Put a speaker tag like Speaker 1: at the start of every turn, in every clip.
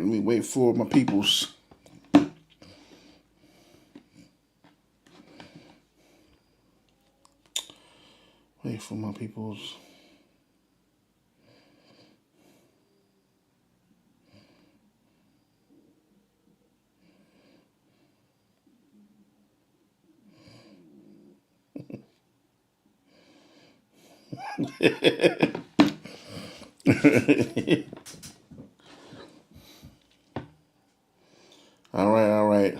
Speaker 1: let me wait for my peoples. Wait for my peoples. All right, all right.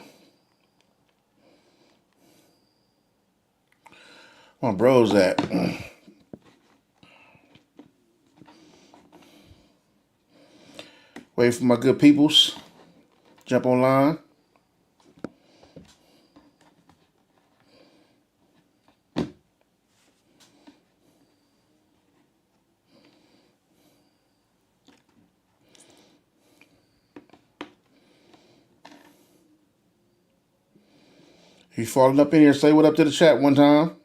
Speaker 1: Where my bros at? Wait for my good peoples. Jump online. If you falling up in here, say what up to the chat one time.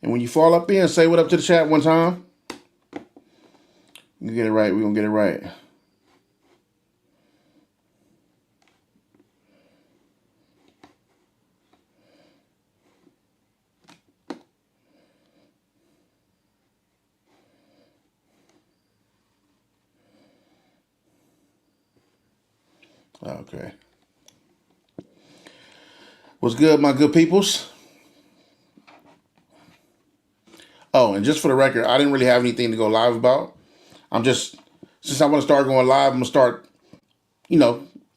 Speaker 1: And when you fall up in, say what up to the chat one time. You get it right. We're going to get it right. Okay. What's good, my good peoples? Oh, and just for the record, I didn't really have anything to go live about. Since I want to start going live, I'm going to start,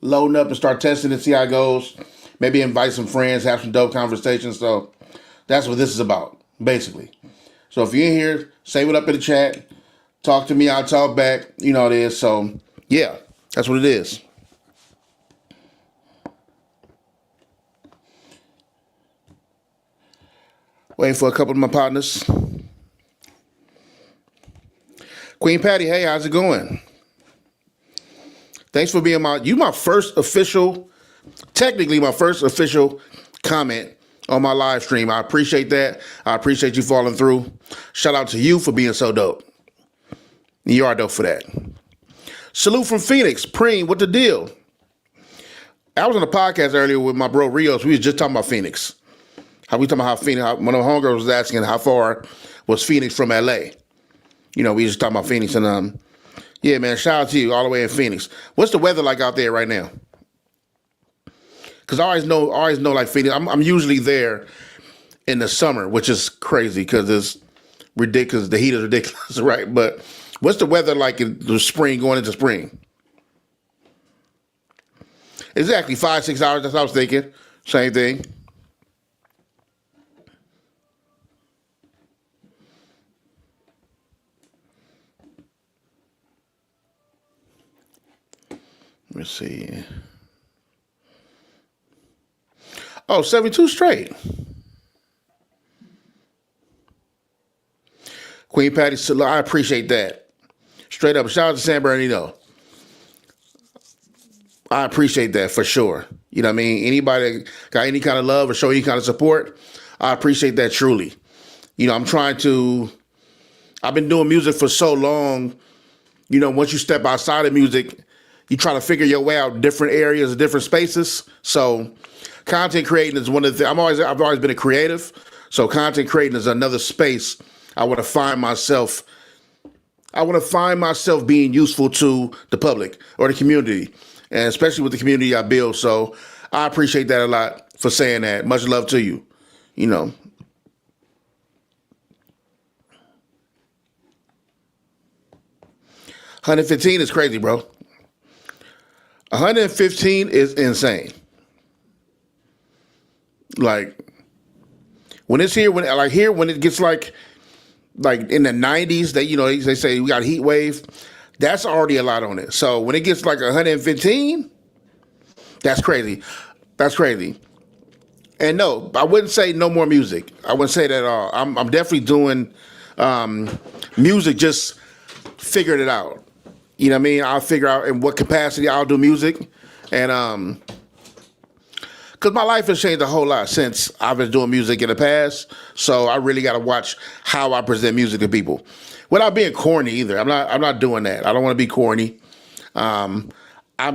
Speaker 1: loading up and start testing and see how it goes. Maybe invite some friends, have some dope conversations. So that's what this is about, basically. So if you're in here, say what up in the chat. Talk to me, I'll talk back. You know what it is. So, yeah, that's what it is. Waiting for a couple of my partners. Queen Patty, hey, how's it going? Thanks for being my first official comment on my live stream. I appreciate that. I appreciate you following through. Shout out to you for being so dope. You are dope for that. Salute from Phoenix. Preem, what the deal? I was on a podcast earlier with my bro Rios. We was just talking about Phoenix. One of the homegirls was asking how far was Phoenix from LA. We just talking about Phoenix, and yeah, man, shout out to you all the way in Phoenix. What's the weather like out there right now? Because I always know like Phoenix. I'm usually there in the summer, which is crazy because it's ridiculous. The heat is ridiculous, right? But what's the weather like in the spring, going into spring? Exactly, 5-6 hours. That's what I was thinking. Same thing. Let me see. Oh, 72 straight. Queen Patty, I appreciate that. Straight up. Shout out to San Bernardino. I appreciate that for sure. You know what I mean? Anybody that got any kind of love or show any kind of support, I appreciate that truly. I've been doing music for so long. Once you step outside of music, you try to figure your way out in different areas, different spaces. So content creating is one of the things. I've always been a creative. So content creating is another space I want to find myself being useful to the public or the community, and especially with the community I build. So I appreciate that a lot for saying that. Much love to you. 115 is crazy, bro. 115 is insane. Like when it's here, when it gets like in the 90s, they say we got a heat wave. That's already a lot on it. So when it gets like 115, that's crazy. That's crazy. And no, I wouldn't say no more music. I wouldn't say that at all. I'm definitely doing music, just figuring it out. You know what I mean? I'll figure out in what capacity I'll do music. And because my life has changed a whole lot since I've been doing music in the past. So I really got to watch how I present music to people, without being corny either. I'm not doing that. I don't want to be corny. I'm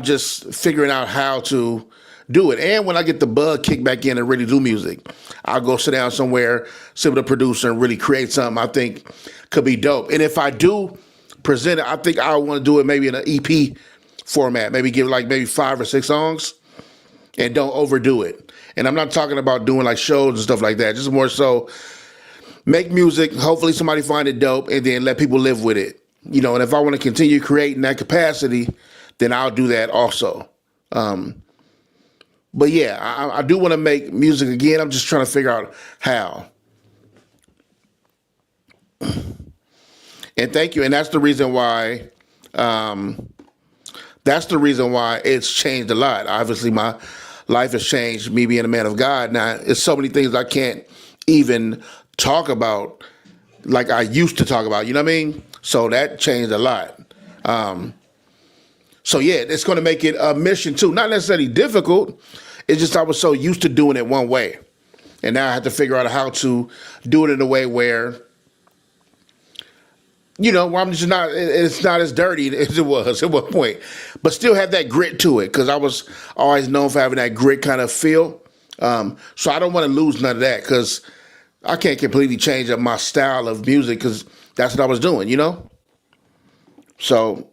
Speaker 1: just figuring out how to do it. And when I get the bug kicked back in and really do music, I'll go sit down somewhere, sit with a producer, and really create something I think could be dope. And if I do present it, I think I want to do it maybe in an EP format. Maybe give like maybe 5 or 6 songs, and don't overdo it. And I'm not talking about doing like shows and stuff like that. Just more so make music. Hopefully somebody find it dope, and then let people live with it. You know, and if I want to continue creating that capacity, then I'll do that also. But yeah, I do want to make music again. I'm just trying to figure out how. And thank you. And that's the reason why. That's the reason why it's changed a lot. Obviously, my life has changed. Me being a man of God now, it's so many things I can't even talk about like I used to talk about. You know what I mean? So that changed a lot. So yeah, it's going to make it a mission too. Not necessarily difficult. It's just I was so used to doing it one way, and now I have to figure out how to do it in a way where, you know, where I'm just not. It's not as dirty as it was at one point, but still have that grit to it, because I was always known for having that grit kind of feel. So I don't want to lose none of that, because I can't completely change up my style of music, because that's what I was doing, you know. So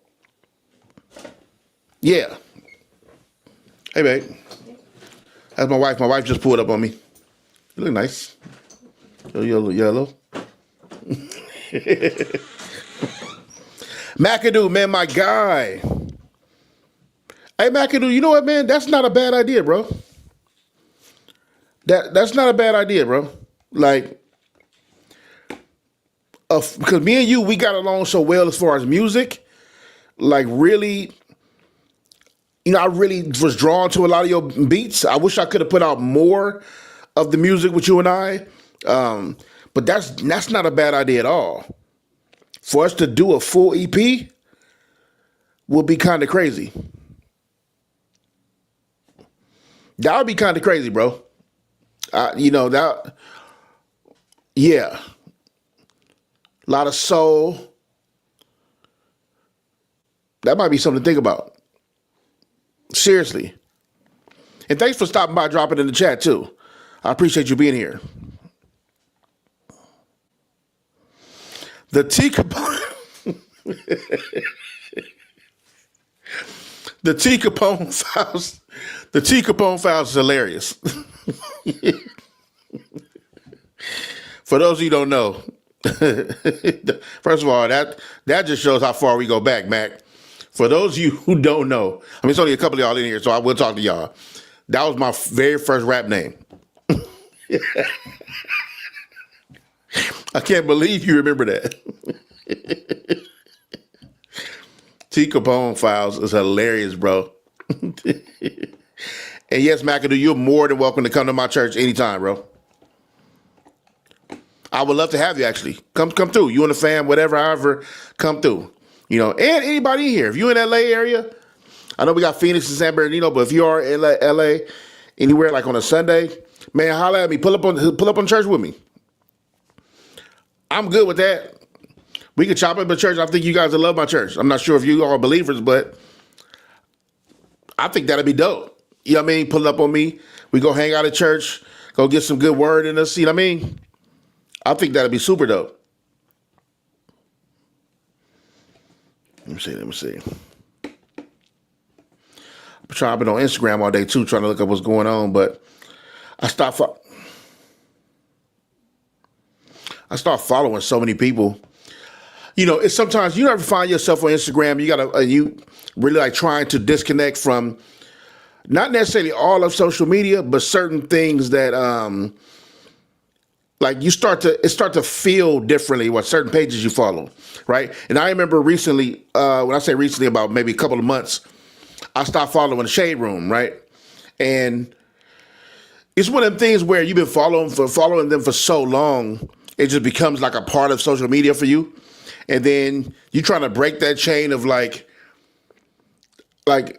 Speaker 1: yeah. Hey, babe. That's my wife. My wife just pulled up on me. You look nice. You look yellow. McAdoo, man, my guy. Hey, McAdoo, you know what, man? That's not a bad idea, bro. That's not a bad idea, bro. Like, because me and you, we got along so well as far as music. Like, really, you know, I really was drawn to a lot of your beats. I wish I could have put out more of the music with you and I. But that's not a bad idea at all. For us to do a full EP will be kind of crazy. That would be kind of crazy, bro. You know, that, yeah. A lot of soul. That might be something to think about. Seriously. And thanks for stopping by, dropping in the chat too. I appreciate you being here. The T Capone. The T Capone files. The T Capone files is hilarious. For those of you who don't know, first of all, that just shows how far we go back, Mac. For those of you who don't know, I mean, it's only a couple of y'all in here, so I will talk to y'all. That was my very first rap name. I can't believe you remember that. T Capone Files is hilarious, bro. And yes, McAdoo, you're more than welcome to come to my church anytime, bro. I would love to have you, actually. Come through. You and the fam, whatever, however, come through. You know, and anybody in here, if you're in LA area, I know we got Phoenix and San Bernardino, but if you are in LA, anywhere like on a Sunday, man, holla at me. Pull up on church with me. I'm good with that. We can chop up at church. I think you guys will love my church. I'm not sure if you are believers, but I think that'd be dope. You know what I mean? Pull up on me. We go hang out at church, go get some good word in us. You know what I mean? I think that'd be super dope. Let me see. I've been on Instagram all day too, trying to look up what's going on, but I start following so many people. You know, it's sometimes you ever find yourself on Instagram, you really like trying to disconnect from not necessarily all of social media, but certain things that like it start to feel differently what certain pages you follow, right? And I remember recently, when I say recently, about maybe a couple of months, I stopped following the Shade Room, right? And it's one of them things where you've been following them for so long, it just becomes like a part of social media for you. And then you trying to break that chain of like I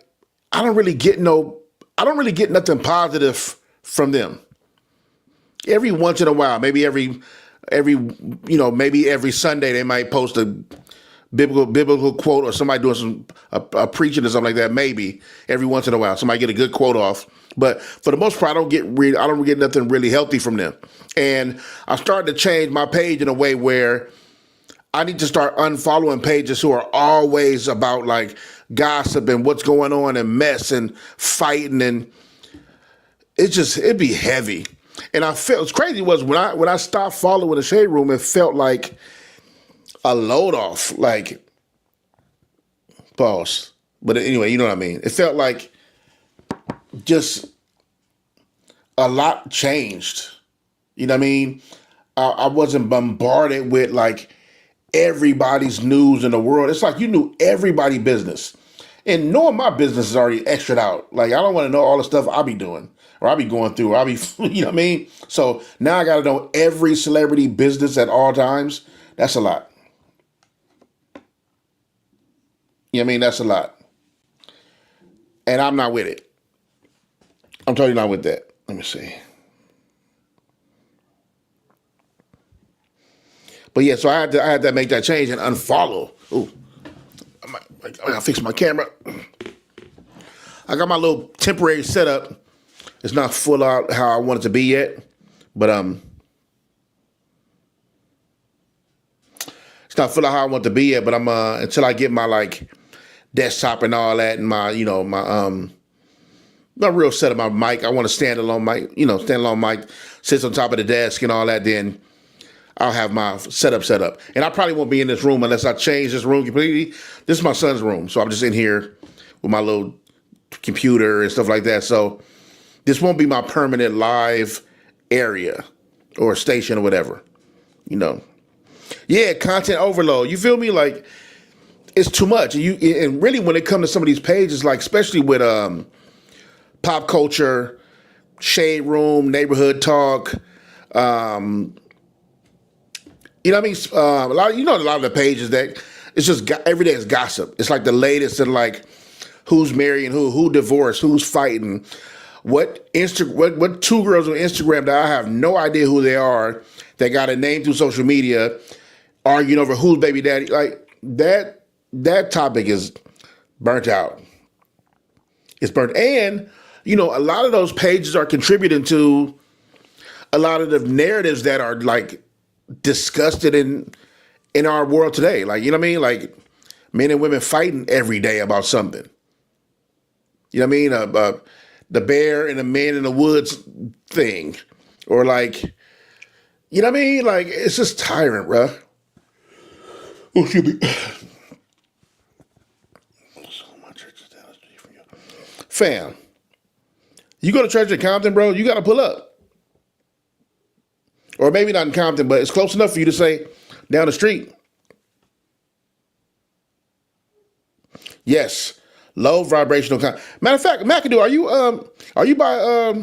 Speaker 1: don't really get nothing positive from them. Every once in a while, maybe maybe every Sunday they might post a biblical quote or somebody doing some a preaching or something like that. Maybe every once in a while, somebody get a good quote off. But for the most part, I don't get nothing really healthy from them. And I started to change my page in a way where I need to start unfollowing pages who are always about like gossip and what's going on and mess and fighting, and it'd be heavy. And I felt, what's crazy was when I stopped following the Shade Room, it felt like a load off, like pause. But anyway, you know what I mean. It felt like just a lot changed. You know what I mean? I wasn't bombarded with like everybody's news in the world. It's like you knew everybody's business. And knowing my business is already extra out. Like I don't want to know all the stuff I'll be doing or I'll be going through. Or I'll be, you know what I mean? So now I got to know every celebrity business at all times. That's a lot. You know what I mean? That's a lot. And I'm not with it. I'm totally not with that. Let me see. But yeah, so I had to make that change and unfollow. Ooh, I gotta fix my camera. I got my little temporary setup. It's not full out how I want it to be yet, but it's not full out how I want it to be yet. But I'm until I get my like desktop and all that, and my my real setup, my mic. I want a standalone mic, sits on top of the desk and all that. Then I'll have my setup set up. And I probably won't be in this room unless I change this room completely. This is my son's room. So I'm just in here with my little computer and stuff like that. So this won't be my permanent live area or station or whatever, you know. Yeah, content overload. You feel me? Like it's too much. And really when it comes to some of these pages, like especially with pop culture, Shade Room, neighborhood talk, you know what I mean? A lot of the pages that it's just every day is gossip. It's like the latest and like who's marrying who divorced, who's fighting, what two girls on Instagram that I have no idea who they are that got a name through social media arguing over who's baby daddy. Like that topic is burnt out. It's burnt, and a lot of those pages are contributing to a lot of the narratives that are like disgusted in our world today. Like, you know what I mean? Like men and women fighting every day about something. You know what I mean? The bear and the man in the woods thing. Or like, you know what I mean? Like, it's just tiring, bruh. Oh, excuse me. Fam, you go to church in Compton, bro, you got to pull up. Or maybe not in Compton, but it's close enough for you to say down the street. Yes, low vibrational. Matter of fact, McAdoo, are you by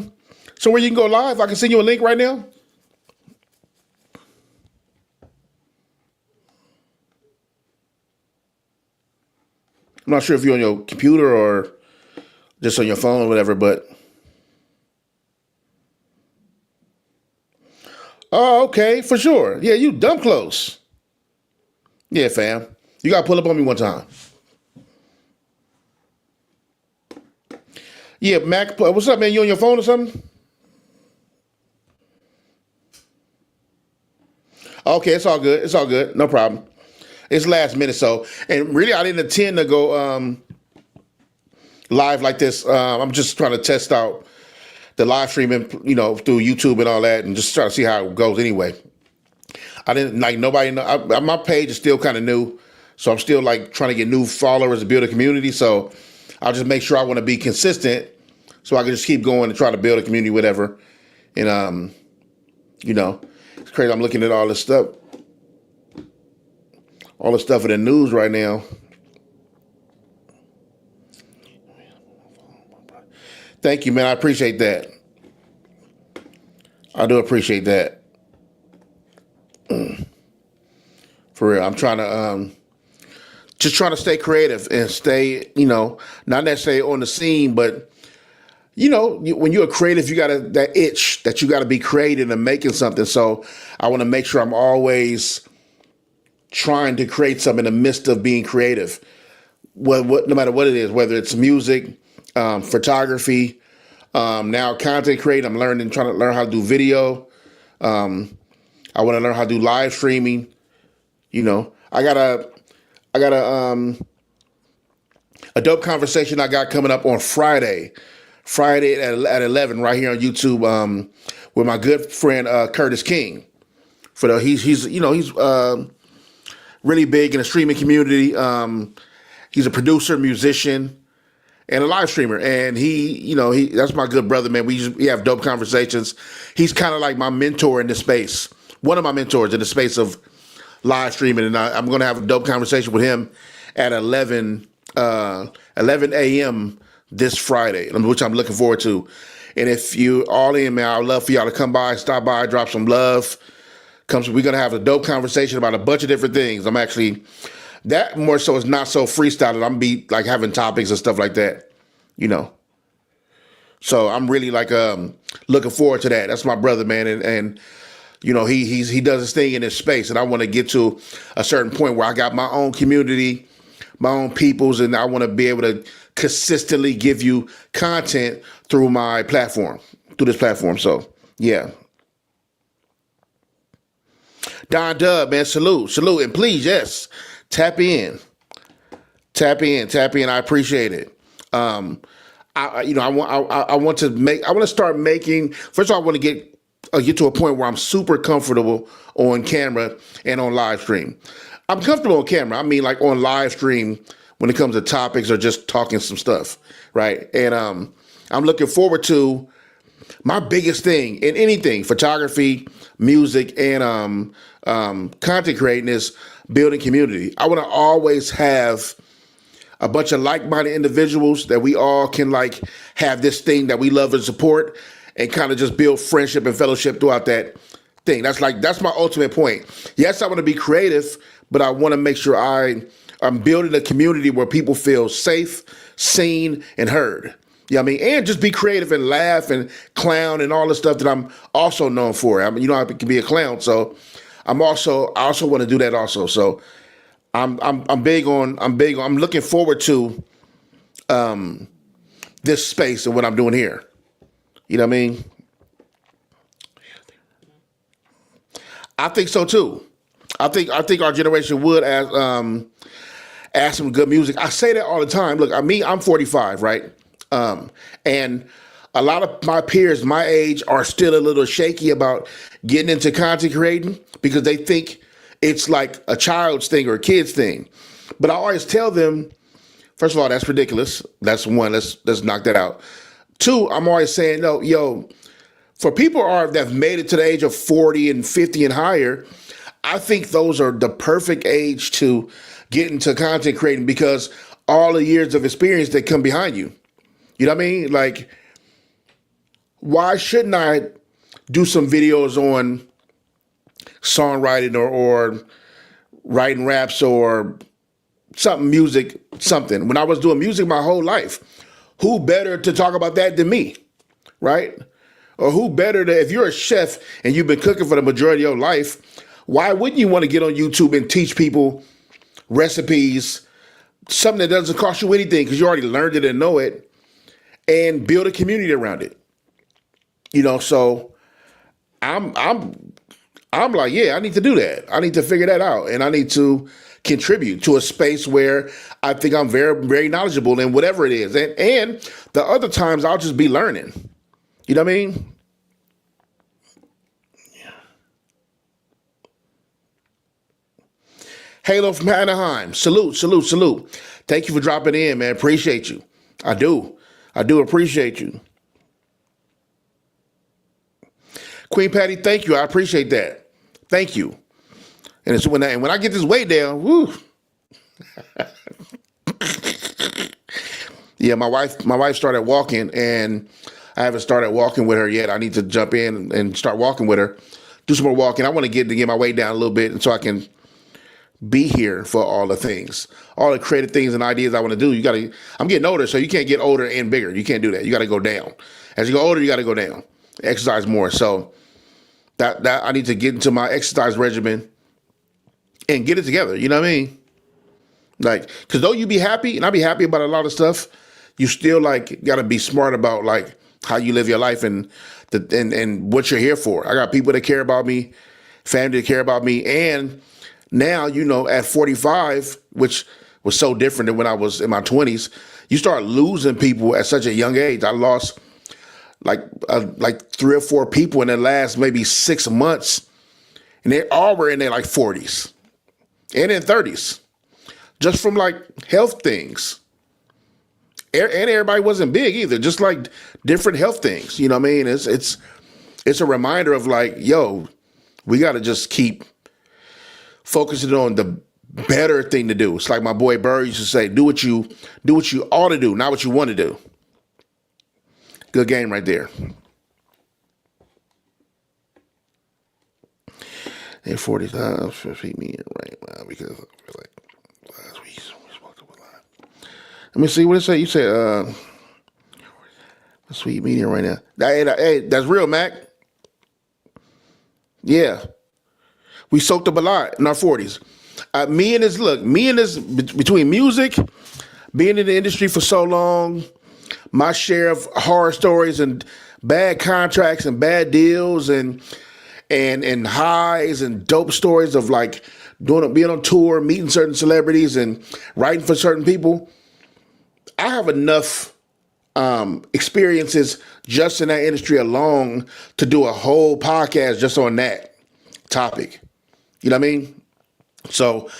Speaker 1: somewhere you can go live? I can send you a link right now. I'm not sure if you're on your computer or just on your phone or whatever, but. Oh, okay, for sure. Yeah, you dumb close. Yeah, fam. You got to pull up on me one time. Yeah, Mac, what's up, man? You on your phone or something? Okay, it's all good. It's all good. No problem. It's last minute, so. And really, I didn't intend to go live like this. I'm just trying to test out the live streaming, through YouTube and all that, and just try to see how it goes anyway. I didn't like nobody know. My page is still kind of new, so I'm still like trying to get new followers to build a community. So I'll just make sure I want to be consistent, so I can just keep going and try to build a community, whatever. And it's crazy. I'm looking at all this stuff in the news right now. Thank you, man. I appreciate that. I do appreciate that. For real. I'm trying to just trying to stay creative and stay, not necessarily on the scene, but when you're a creative, you got that itch that you got to be creative and making something. So I want to make sure I'm always trying to create something in the midst of being creative. No matter what it is, whether it's music, photography, now content creating. I'm trying to learn how to do video. I want to learn how to do live streaming. I got a dope conversation I got coming up on Friday at 11 right here on YouTube with my good friend Curtis King. He's really big in the streaming community. He's a producer, musician, and a live streamer. And he that's my good brother, man. We have dope conversations. He's kind of like my mentor in this space. One of my mentors in the space of live streaming, and I'm going to have a dope conversation with him at 11 a.m. this Friday, which I'm looking forward to. And if you all in, man, I'd love for y'all to come by, stop by, drop some love. We're going to have a dope conversation about a bunch of different things. I'm actually, that more so is not so freestyling. I'm be like having topics and stuff like that, So I'm really looking forward to that. That's my brother, man, and he does his thing in his space, and I want to get to a certain point where I got my own community, my own peoples, and I want to be able to consistently give you content through this platform. So yeah. Don Dub, man, salute, and please, yes, tap in. I appreciate it. I want to start making. First of all, I want to get to a point where I'm super comfortable on camera and on live stream. I'm comfortable on camera. I mean, like on live stream when it comes to topics or just talking some stuff, right? And I'm looking forward to my biggest thing in anything, photography, music, and content creating is building community. I want to always have a bunch of like-minded individuals that we all can have this thing that we love and support, and kind of just build friendship and fellowship throughout that thing. That's my ultimate point. Yes, I want to be creative, but I want to make sure I'm building a community where people feel safe, seen, and heard. You know what I mean? And just be creative and laugh and clown and all the stuff that I'm also known for. I mean, I can be a clown, so I also want to do that also. So I'm looking forward to this space and what I'm doing here. You know what I mean? I think so too. I think our generation would add some good music. I say that all the time. Look, I'm 45, right? And a lot of my peers my age are still a little shaky about getting into content creating because they think it's like a child's thing or a kid's thing. But I always tell them, first of all, that's ridiculous. That's one. Let's knock that out. Two, I'm always saying, no, for people that have made it to the age of 40 and 50 and higher, I think those are the perfect age to get into content creating because all the years of experience that come behind you. You know what I mean? Like, why shouldn't I do some videos on songwriting or writing raps or music, when I was doing music my whole life? Who better to talk about that than me, right? Or who better if you're a chef and you've been cooking for the majority of your life, why wouldn't you want to get on YouTube and teach people recipes, something that doesn't cost you anything because you already learned it and know it, and build a community around it? So I'm like, yeah, I need to do that. I need to figure that out, and I need to contribute to a space where I think I'm very, very knowledgeable in whatever it is. And the other times I'll just be learning. You know what I mean? Halo from Anaheim. Salute. Thank you for dropping in, man. Appreciate you. I do appreciate you. Queen Patty, thank you. I appreciate that. Thank you. And it's when I get this weight down, woo. Yeah, my wife started walking, and I haven't started walking with her yet. I need to jump in and start walking with her, do some more walking. I want to get my weight down a little bit, and so I can be here for all the things, all the creative things and ideas I want to do. You got to. I'm getting older, so you can't get older and bigger. You can't do that. You got to go down. As you go older, you got to go down. Exercise more. So that I need to get into my exercise regimen and get it together. You know what I mean? Like, because though you be happy, and I be happy about a lot of stuff, you still like got to be smart about like how you live your life and and what you're here for. I got people that care about me, family that care about me, and now, at 45, which was so different than when I was in my 20s, you start losing people at such a young age. I lost like 3 or 4 people in the last maybe 6 months, and they all were in their like 40s and in 30s, just from like health things. And everybody wasn't big either, just like different health things. You know what I mean? It's a reminder of like, yo, we got to just keep focusing on the better thing to do. It's like my boy Burr used to say, do what you ought to do, not what you want to do. Good game right there. And 40 times feet me right now because I feel like last week we smoked up a lot. Let me see what it say. You said sweet medium right now. Hey, that's real, Mac. Yeah. We soaked up a lot in our 40s. Me and this, between music, being in the industry for so long, my share of horror stories and bad contracts and bad deals and highs and dope stories of like being on tour, meeting certain celebrities and writing for certain people. I have enough experiences just in that industry alone to do a whole podcast just on that topic. You know what I mean? So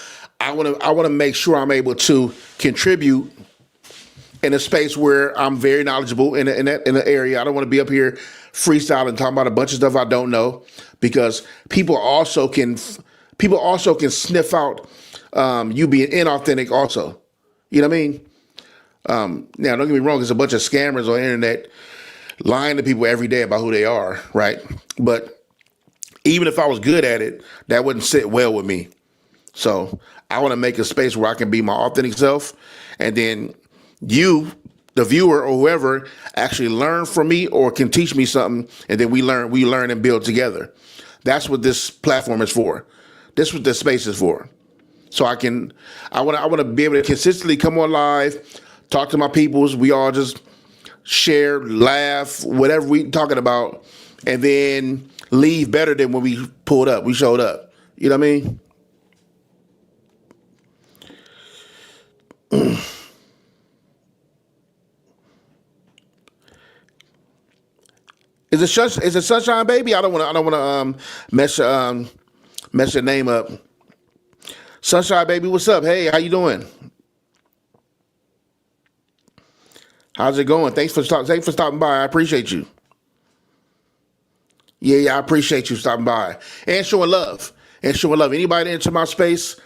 Speaker 1: I want to make sure I'm able to contribute in a space where I'm very knowledgeable in the area. I don't want to be up here freestyling, talking about a bunch of stuff I don't know, because people also can sniff out you being inauthentic also. You know what I mean? Now, don't get me wrong, there's a bunch of scammers on the internet lying to people every day about who they are, right? But even if I was good at it, that wouldn't sit well with me. So I want to make a space where I can be my authentic self, and then you, the viewer or whoever, actually learn from me or can teach me something, and then we learn and build together. That's what this platform is for. This is what this space is for. So I want to be able to consistently come on live, talk to my peoples. We all just share, laugh, whatever we talking about, and then leave better than when we showed up. You know what I mean? Is it Sunshine Baby? I don't want to mess your name up. Sunshine Baby, what's up? Hey, how you doing? How's it going? Thanks for stopping by. I appreciate you. Yeah, I appreciate you stopping by and showing love. Anybody that enter my space,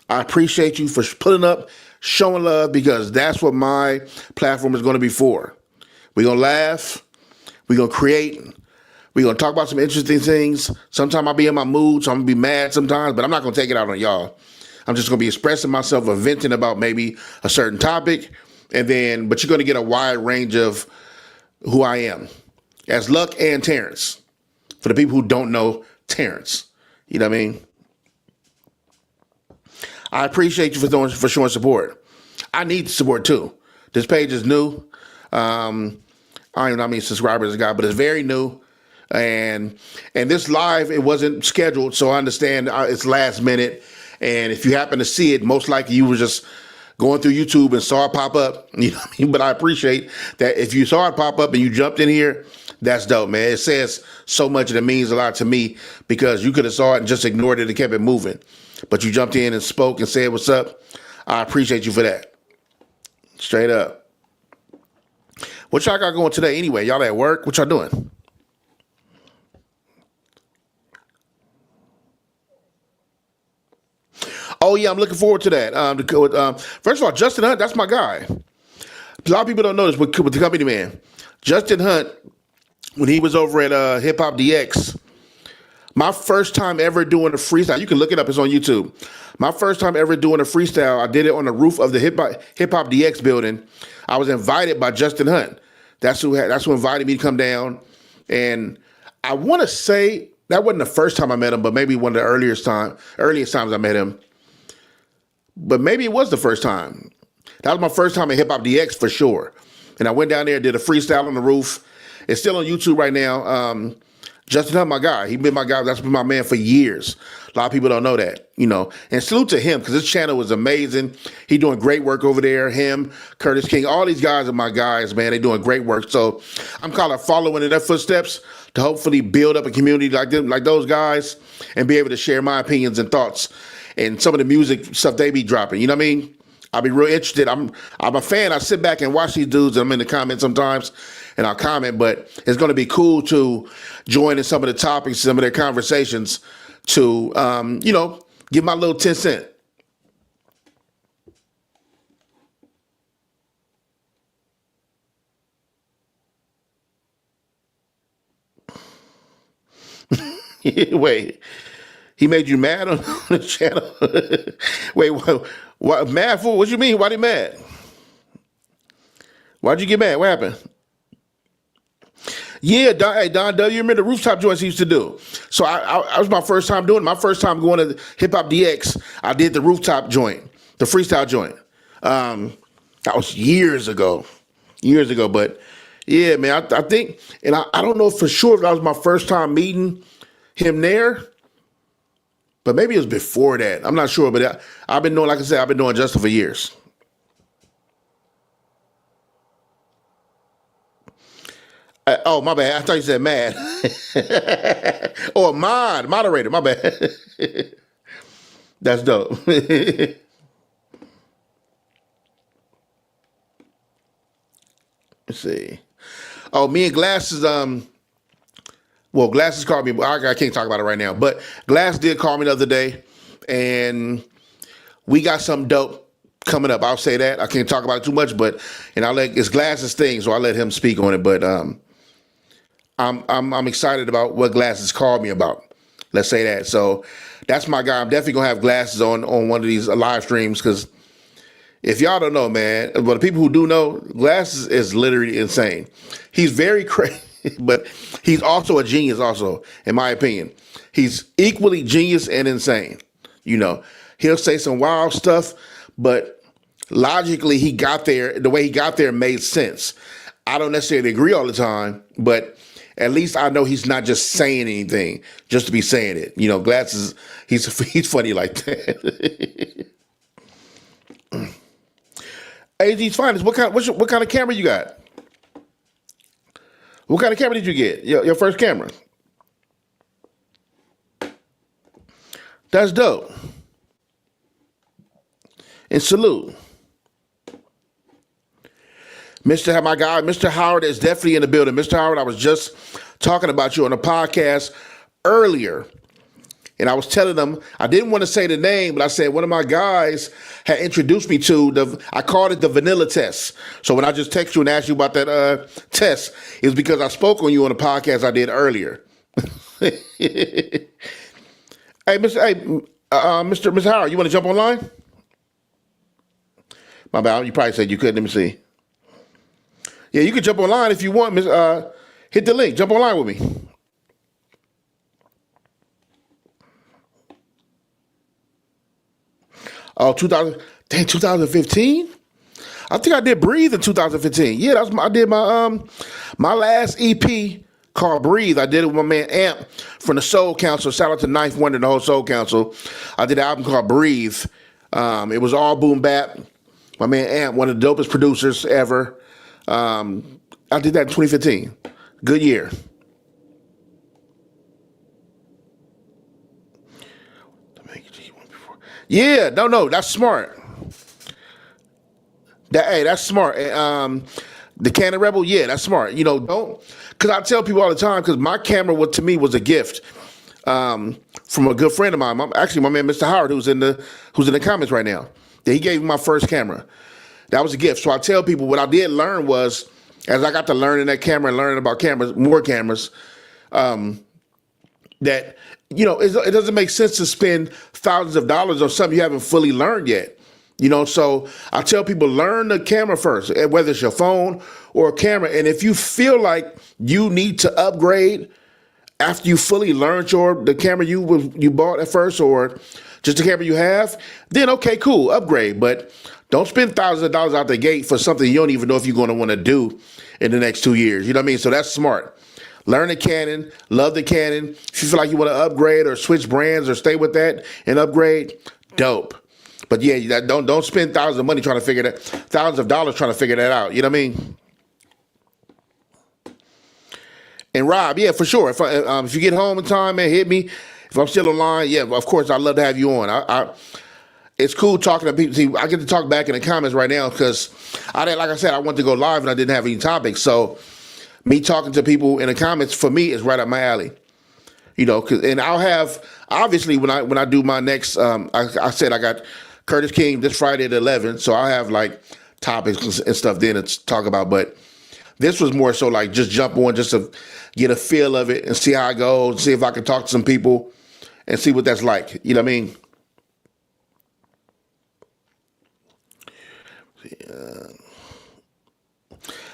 Speaker 1: I appreciate you for pulling up, showing love, because that's what my platform is going to be for. We're going to laugh. We're going to create. We're going to talk about some interesting things. Sometimes I'll be in my mood, so I'm going to be mad sometimes, but I'm not going to take it out on y'all. I'm just going to be expressing myself or venting about maybe a certain topic, but you're going to get a wide range of who I am as Luck and Terrence. For the people who don't know Terrence, you know what I mean? I appreciate you for showing support. I need support too. This page is new. I don't even know how many subscribers it got, but it's very new. And this live, it wasn't scheduled, so I understand it's last minute. And if you happen to see it, most likely you were just going through YouTube and saw it pop up. You know what I mean? But I appreciate that if you saw it pop up and you jumped in here, that's dope, man. It says so much and it means a lot to me, because you could have saw it and just ignored it and kept it moving. But you jumped in and spoke and said what's up. I appreciate you for that. Straight up. What y'all got going today anyway? Y'all at work? What y'all doing? Oh, yeah, I'm looking forward to that. First of all, Justin Hunt, that's my guy. A lot of people don't know this with the company man. Justin Hunt, when he was over at Hip Hop DX, my first time ever doing a freestyle, you can look it up, it's on YouTube. My first time ever doing a freestyle, I did it on the roof of the Hip Hop DX building. I was invited by Justin Hunt. That's who invited me to come down. And I want to say that wasn't the first time I met him, but maybe one of the earliest times I met him. But maybe it was the first time. That was my first time at Hip Hop DX for sure. And I went down there, did a freestyle on the roof. It's still on YouTube right now. Justin Hunt, my guy. He been my guy. That's been my man for years. A lot of people don't know that, you know. And salute to him because his channel is amazing. He doing great work over there. Him, Curtis King, all these guys are my guys, man. They doing great work. So I'm kind of following in their footsteps to hopefully build up a community like them, like those guys, and be able to share my opinions and thoughts and some of the music stuff they be dropping. You know what I mean? I'll be real interested. I'm a fan. I sit back and watch these dudes, and I'm in the comments sometimes, and I'll comment, but it's going to be cool to join in some of the topics, some of their conversations to, you know, give my little 10 cents. Wait, he made you mad on the channel? Wait, what mad for? What you mean? Why they mad? Why'd you get mad? What happened? Yeah, Don W. You remember the rooftop joints he used to do? So I was my first time doing it. My first time going to Hip Hop DX. I did the rooftop joint, the freestyle joint. That was years ago. But yeah, man, I think, and I don't know for sure if that was my first time meeting him there, but maybe it was before that. I'm not sure, but I've been doing, like I said, I've been doing Justin for years. Oh, my bad. I thought you said mad. Or moderator. My bad. That's dope. Let's see. Oh, me and Glasses. Well, Glasses called me. I can't talk about it right now. But Glass did call me the other day, and we got something dope coming up. I'll say that. I can't talk about it too much, but it's Glasses thing, so I'll let him speak on it. But I'm excited about what Glasses called me about. Let's say that. So that's my guy. I'm definitely gonna have Glasses on one of these live streams because if y'all don't know, man, but the people who do know, Glasses is literally insane. He's very crazy, but he's also a genius. Also, in my opinion, he's equally genius and insane. You know, he'll say some wild stuff, but logically, he got there. The way he got there made sense. I don't necessarily agree all the time, but at least I know he's not just saying anything just to be saying it. You know, Glasses, he's funny like that. AG's finest. What kind of camera you got? What kind of camera did you get? Your first camera. That's dope. And salute. My guy, Mr. Howard is definitely in the building. Mr. Howard, I was just talking about you on a podcast earlier. And I was telling them, I didn't want to say the name, but I said one of my guys had introduced me to I called it the vanilla test. So when I just text you and asked you about that test, it was because I spoke on you on a podcast I did earlier. Hey, Mr. Howard, you want to jump online? My bad, you probably said you couldn't. Let me see. Yeah, you can jump online if you want. Hit the link. Jump online with me. Oh, 2015? I think I did Breathe in 2015. Yeah, I did my last EP called Breathe. I did it with my man Amp from the Soul Council. Shout out to Ninth Wonder and the whole Soul Council. I did an album called Breathe. It was all boom bap. My man Amp, one of the dopest producers ever. I did that in 2015. Good year. Yeah, no, that's smart. That's smart. The Canon Rebel, yeah, that's smart. You know, because I tell people all the time, because my camera, to me, was a gift from a good friend of mine. Actually, my man, Mr. Howard, who's in the comments right now. That he gave me my first camera. That was a gift. So I tell people what I did learn was, as I got to learning that camera and learning about cameras, more cameras, that it doesn't make sense to spend thousands of dollars on something you haven't fully learned yet. So I tell people, learn the camera first, whether it's your phone or a camera. And if you feel like you need to upgrade after you fully learned the camera you bought at first, or just the camera you have, then okay, cool, upgrade. But don't spend thousands of dollars out the gate for something you don't even know if you're going to want to do in the next 2 years. You know what I mean? So that's smart. Learn the Canon, love the Canon. If you feel like you want to upgrade or switch brands or stay with that and upgrade, dope. But yeah, don't spend thousands of money trying to figure that, thousands of dollars trying to figure that out. You know what I mean? And Rob, yeah, for sure. If you get home in time, man, hit me. If I'm still online, yeah, of course, I'd love to have you on. It's cool talking to people. See, I get to talk back in the comments right now because like I said, I wanted to go live and I didn't have any topics. So me talking to people in the comments for me is right up my alley. And I'll have, obviously, when I do my next, I said I got Curtis King this Friday at 11, so I'll have like topics and stuff then to talk about. But this was more so like just jump on just to get a feel of it and see how it goes, see if I can talk to some people and see what that's like. You know what I mean?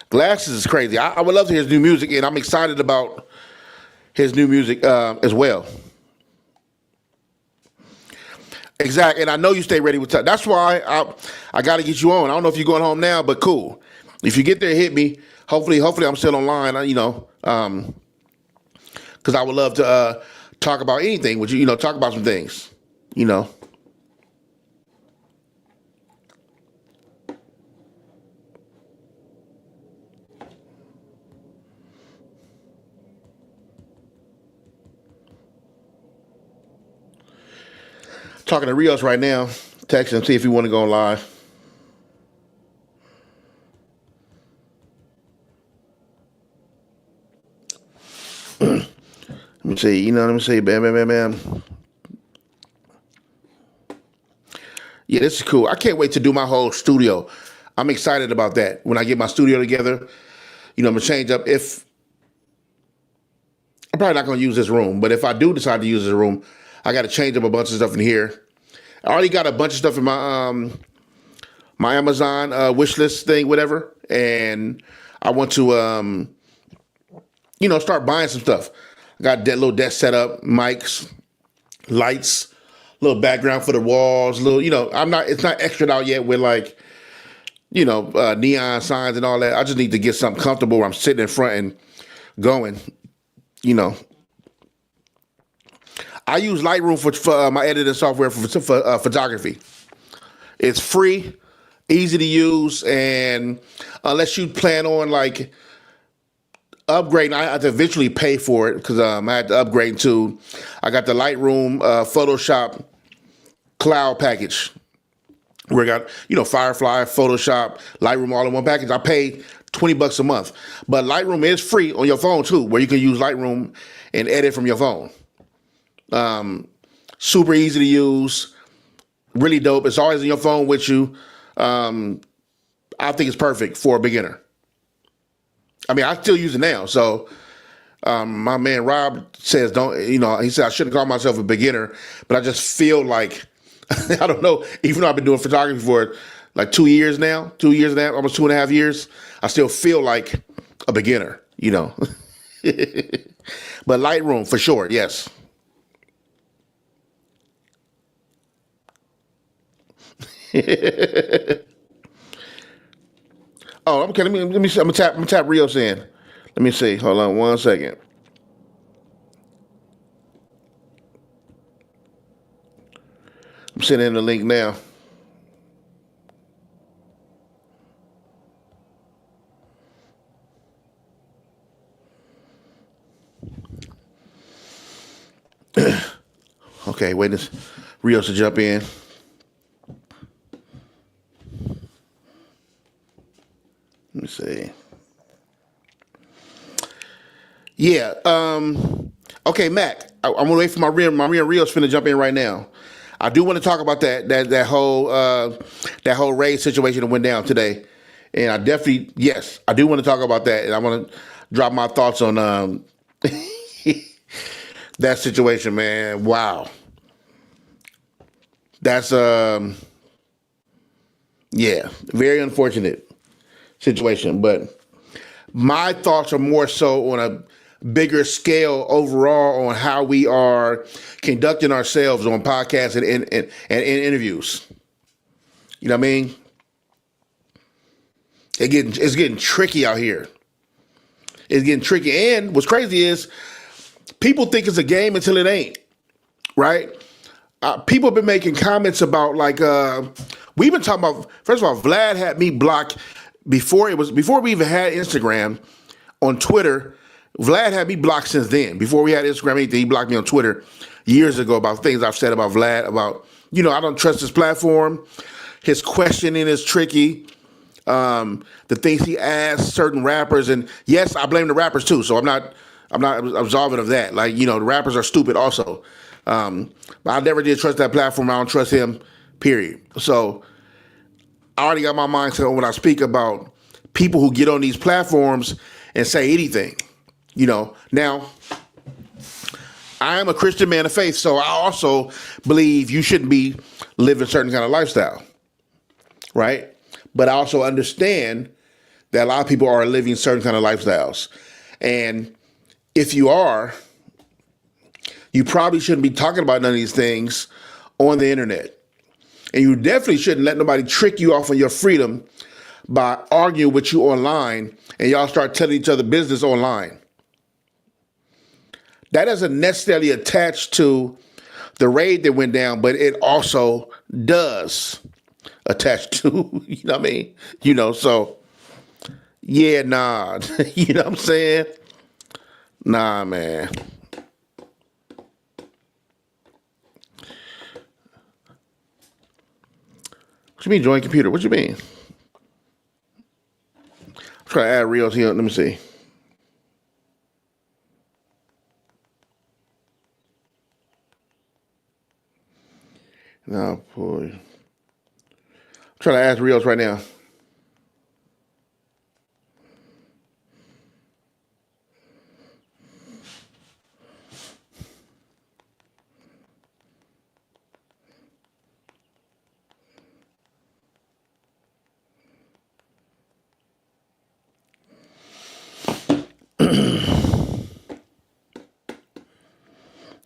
Speaker 1: Glasses is crazy. I would love to hear his new music, and I'm excited about his new music as well. Exactly, and I know you stay ready with time. That's why I got to get you on. I don't know if you're going home now, but cool. If you get there, hit me. Hopefully I'm still online. Because I would love to talk about anything. Would you, talk about some things, Talking to Rios right now. Text him, see if you want to go live. Let me see. Let me see. Bam, bam, bam, bam. Yeah, this is cool. I can't wait to do my whole studio. I'm excited about that. When I get my studio together, I'm gonna change up. If I'm probably not gonna use this room, but if I do decide to use this room, I got to change up a bunch of stuff in here. I already got a bunch of stuff in my Amazon wish list thing, whatever, and I want to start buying some stuff. I got that little desk set up, mics, lights, little background for the walls, it's not extra out yet with like, neon signs and all that. I just need to get something comfortable where I'm sitting in front and going, I use Lightroom for my editing software for photography. It's free, easy to use, and unless you plan on like upgrading, I have to eventually pay for it because I had to upgrade to. I got the Lightroom Photoshop cloud package where I got Firefly, Photoshop, Lightroom all in one package. I paid $20 a month, but Lightroom is free on your phone too, where you can use Lightroom and edit from your phone. Super easy to use, really dope. It's always in your phone with you. I think it's perfect for a beginner. I mean, I still use it now. So, my man Rob says, he said I shouldn't call myself a beginner, but I just feel like, I don't know, even though I've been doing photography for like 2 years now, almost 2.5 years, I still feel like a beginner, But Lightroom for sure, yes. Oh, okay. Let me see. I'm gonna tap Rios in. Let me see. Hold on 1 second. I'm sending in the link now. Okay, wait this Rios to jump in. Let me see. Yeah. Okay, Mac. I'm gonna wait for my real Rio's finna jump in right now. I do want to talk about that whole raid situation that went down today, and I definitely, yes, I do want to talk about that, and I want to drop my thoughts on that situation, man. Wow, that's yeah, very unfortunate situation, but my thoughts are more so on a bigger scale overall on how we are conducting ourselves on podcasts and in interviews. You know what I mean? It's getting tricky out here. It's getting tricky. And what's crazy is people think it's a game until it ain't, right? People have been making comments about we've been talking about, first of all, Vlad had me blocked before we even had Instagram. On Twitter, Vlad had me blocked since then. Before we had Instagram, anything, he blocked me on Twitter years ago about things I've said about Vlad, about, I don't trust his platform. His questioning is tricky. The things he asks certain rappers, and yes, I blame the rappers too, so I'm not absolving of that. The rappers are stupid also. But I never did trust that platform. I don't trust him, period. So I already got my mindset on when I speak about people who get on these platforms and say anything. Now, I am a Christian man of faith, so I also believe you shouldn't be living a certain kind of lifestyle, right? But I also understand that a lot of people are living certain kind of lifestyles. And if you are, you probably shouldn't be talking about none of these things on the internet. And you definitely shouldn't let nobody trick you off of your freedom by arguing with you online and y'all start telling each other business online. That doesn't necessarily attach to the raid that went down, but it also does attach to, you know what I mean? So, yeah, nah, you know what I'm saying? Nah, man. What you mean join computer? What you mean? I'm trying to add reels here. Let me see. No, boy. I'm trying to add reels right now.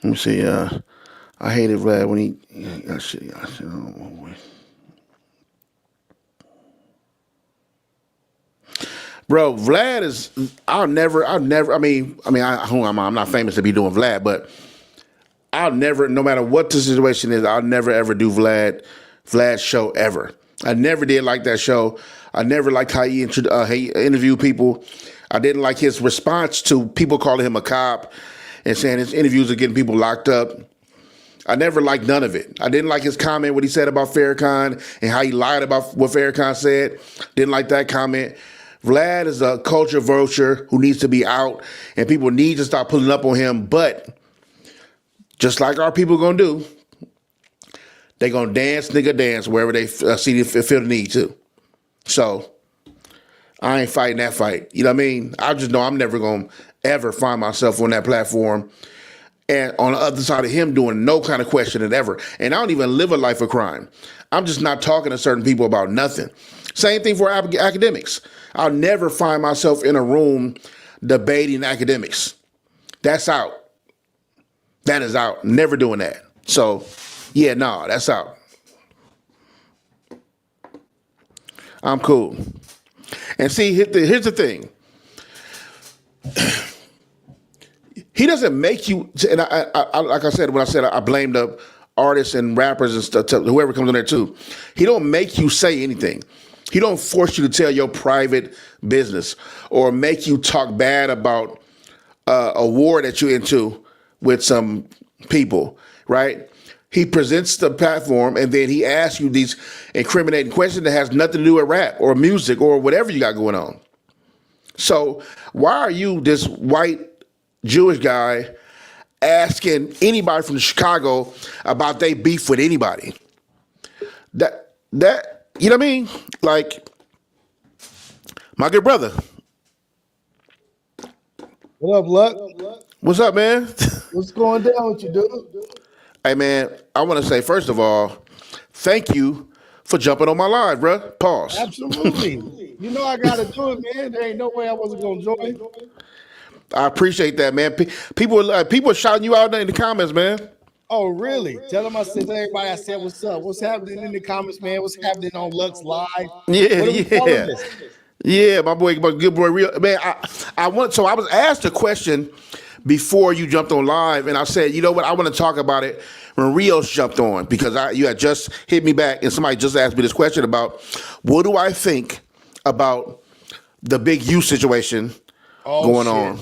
Speaker 1: Let me see. I hated Vlad when he. Oh, bro, Vlad is. I'll never. I'm not famous to be doing Vlad, but I'll never. No matter what the situation is, I'll never ever do Vlad's show ever. I never did like that show. I never liked how he interviewed people. I didn't like his response to people calling him a cop and saying his interviews are getting people locked up. I never liked none of it. I didn't like his comment, what he said about Farrakhan and how he lied about what Farrakhan said. Didn't like that comment. Vlad is a culture vulture who needs to be out, and people need to stop pulling up on him. But just like our people going to do, they going to dance wherever they feel the need to. So I ain't fighting that fight. You know what I mean? I just know I'm never going to ever find myself on that platform and on the other side of him doing no kind of questioning ever. And I don't even live a life of crime. I'm just not talking to certain people about nothing. Same thing for academics. I'll never find myself in a room debating academics. That's out. That is out. Never doing that. So, yeah, no, that's out. I'm cool. And see, here's the thing. He doesn't make you, and I like I said, when I said I blame the artists and rappers and stuff, whoever comes in there too. He don't make you say anything. He don't force you to tell your private business or make you talk bad about a war that you're into with some people, right? He presents the platform and then he asks you these incriminating questions that has nothing to do with rap or music or whatever you got going on. So why are you, this white Jewish guy, asking anybody from Chicago about their beef with anybody. That you know what I mean? Like my good brother.
Speaker 2: What up, Luck?
Speaker 1: What's up, man?
Speaker 2: What's going down with you, dude?
Speaker 1: Hey, man, I want to say, first of all, thank you for jumping on my live, bruh. Pause.
Speaker 2: Absolutely. You know I gotta do it, man. There ain't no way I wasn't gonna join.
Speaker 1: I appreciate that, man. People are shouting you out in the comments, man.
Speaker 2: Oh, really? Tell them I said to everybody, I said, what's up? What's happening in the comments, man? What's happening on Lux Live?
Speaker 1: Yeah,
Speaker 2: What are we calling
Speaker 1: yeah.
Speaker 2: this?
Speaker 1: Yeah, my good boy, real man. I was asked a question before you jumped on live, and I said, you know what, I want to talk about it when Rios jumped on because you had just hit me back, and somebody just asked me this question about what do I think about the big U situation going on,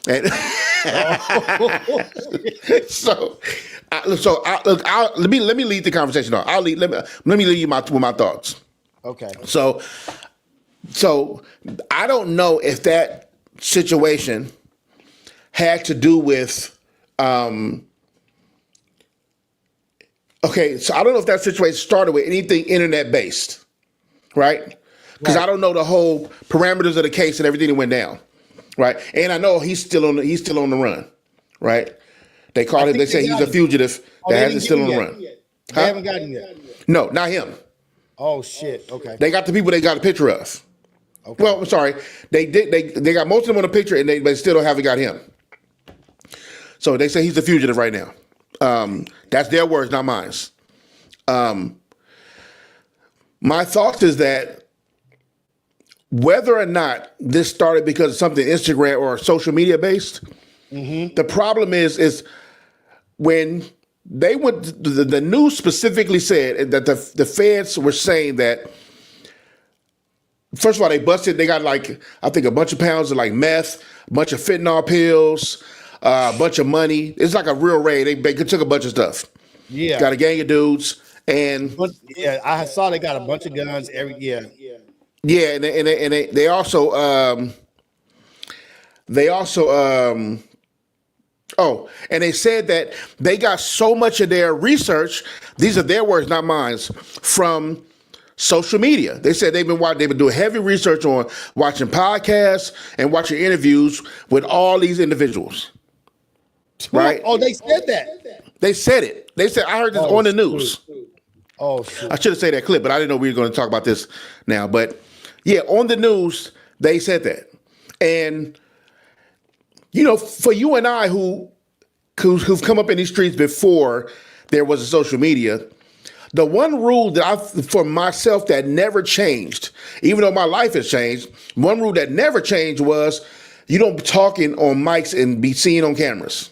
Speaker 1: and let me lead the conversation on. Let me lead you with my thoughts.
Speaker 2: Okay.
Speaker 1: So I don't know if that situation had to do with okay, so I don't know if that situation started with anything internet based, right? Because I don't know the whole parameters of the case and everything that went down, right? And I know he's still on the run, right? They called him. They say he's a fugitive that is still on the run.
Speaker 2: They haven't gotten him yet.
Speaker 1: No, not him.
Speaker 2: Oh shit. Okay.
Speaker 1: They got the people they got a picture of.
Speaker 2: Okay.
Speaker 1: Well, I'm sorry. They got most of them on the picture, and they still haven't got him. So they say he's a fugitive right now. That's their words, not mine. My thoughts is that whether or not this started because of something Instagram or social media based, the problem is when they went. The news specifically said that the feds were saying that. First of all, they busted. They got I think a bunch of pounds of meth, a bunch of fentanyl pills, a bunch of money. It's like a real raid. They took a bunch of stuff.
Speaker 2: Yeah.
Speaker 1: Got a gang of dudes, and
Speaker 2: yeah, I saw they got a bunch of guns. Yeah,
Speaker 1: and they also oh, and they said that they got so much of their research. These are their words, not mine, from social media. They said they've been doing heavy research on watching podcasts and watching interviews with all these individuals. Right?
Speaker 2: Oh, they said that.
Speaker 1: They said it. They said I heard this on the news.
Speaker 2: Oh shit.
Speaker 1: I should have said that clip, but I didn't know we were going to talk about this now. But yeah, on the news they said that, and for you and I who've come up in these streets before there was a social media. The one rule for myself that never changed, even though my life has changed, one rule that never changed was you don't be talking on mics and be seen on cameras,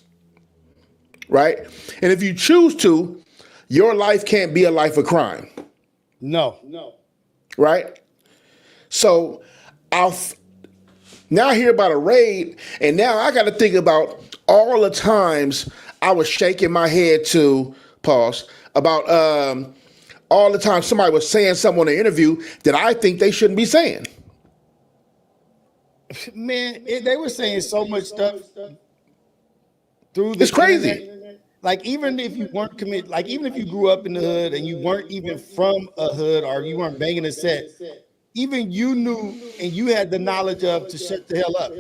Speaker 1: right? And if you choose to, your life can't be a life of crime.
Speaker 2: No.
Speaker 1: Right? So I'll now hear about a raid, and now I got to think about all the times I was shaking my head to pause about all the time somebody was saying something on an interview that I think they shouldn't be saying.
Speaker 2: Man, they were saying so much stuff through the
Speaker 1: It's crazy.
Speaker 2: internet. Even if you weren't committed, even if you grew up in the hood and you weren't even from a hood or you weren't banging a set, even you knew and you had the knowledge of to shut the hell up.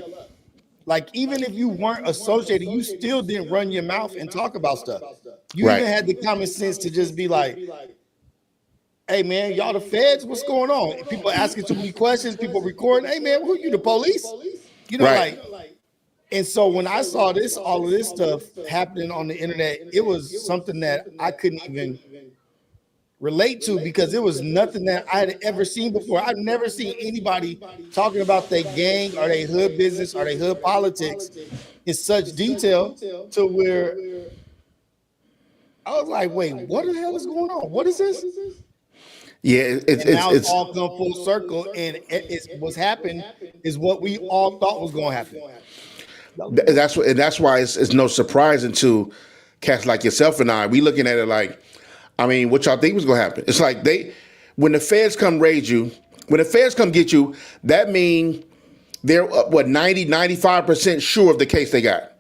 Speaker 2: Even if you weren't associated, you still didn't run your mouth and talk about stuff. You even had the common sense to just be like, hey, man, y'all the feds, what's going on? People asking too many questions, people recording. Hey, man, who you, the police? And so when I saw all of this stuff happening on the internet, it was something that I couldn't even relate to because it was nothing that I had ever seen before. I've never seen anybody talking about their gang or their hood business or their hood politics in such detail to where I was like, wait, what the hell is going on? What is this?
Speaker 1: Yeah,
Speaker 2: it's all come full circle, and what's happened is what we all thought was going to happen.
Speaker 1: That's why it's no surprising to cats like yourself and I. We looking at it what y'all think was going to happen? It's like when the feds come raid you, when the feds come get you, that means they're 90, 95% sure of the case they got.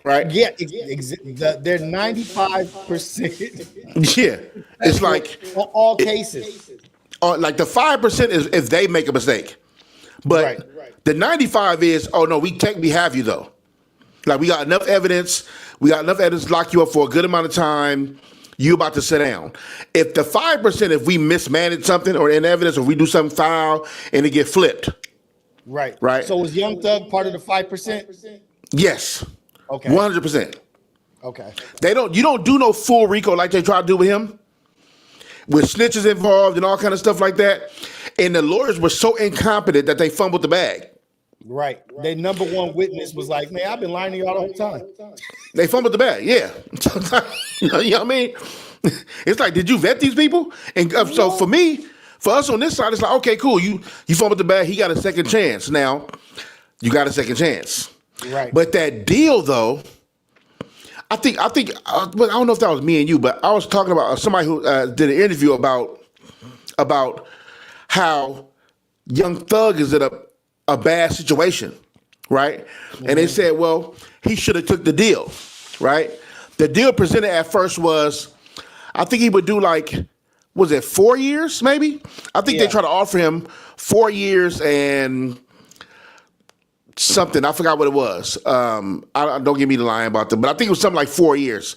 Speaker 1: right?
Speaker 2: Yeah, they're 95%
Speaker 1: Yeah, it's like
Speaker 2: on all cases.
Speaker 1: like the 5% is if they make a mistake,
Speaker 2: Right.
Speaker 1: but the 95 is, oh no, we have you though. Like we got enough evidence. We got enough evidence to lock you up for a good amount of time. You about to sit down. If the 5%, if we mismanage something or in evidence, or we do something foul and it get flipped,
Speaker 2: Right.
Speaker 1: right?
Speaker 2: So was Young Thug part of the 5%?
Speaker 1: Yes,
Speaker 2: Okay.
Speaker 1: 100%.
Speaker 2: Okay.
Speaker 1: You don't do no full RICO like they try to do with him, with snitches involved and all kind of stuff like that. And the lawyers were so incompetent that they fumbled the bag.
Speaker 2: Right. Their number one witness was like, man, I've been lying to y'all the whole time.
Speaker 1: They fumbled the bag, yeah. You know what I mean? It's like, did you vet these people? And so for us on this side, it's like, okay, cool. You fumbled the bag. He got a second chance. Now, you got a second chance.
Speaker 2: Right.
Speaker 1: But that deal, though, I think, but I don't know if that was me and you, but I was talking about somebody who did an interview about how Young Thug is in a bad situation, right? Mm-hmm. And they said, well, he should have took the deal, right? The deal presented at first was, I think he would do like, was it 4 years maybe? I think they tried to offer him 4 years and something. I forgot what it was. Don't give me the line about that, but I think it was something like 4 years.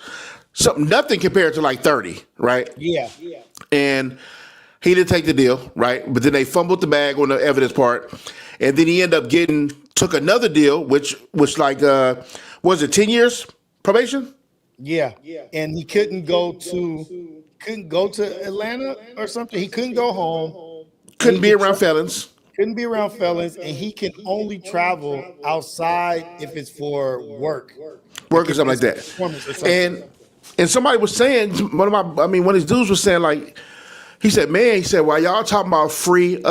Speaker 1: Nothing compared to like 30, right?
Speaker 2: Yeah.
Speaker 1: And he didn't take the deal, right? But then they fumbled the bag on the evidence part. And then he ended up took another deal, which was like, was it 10 years probation?
Speaker 2: Yeah. And he couldn't go to Atlanta or something. He couldn't go home.
Speaker 1: Couldn't be around felons.
Speaker 2: Couldn't be around felons, and he can only travel outside if it's for work
Speaker 1: or something like that. And somebody was saying, one of his dudes was saying, like, he said, while y'all talking about free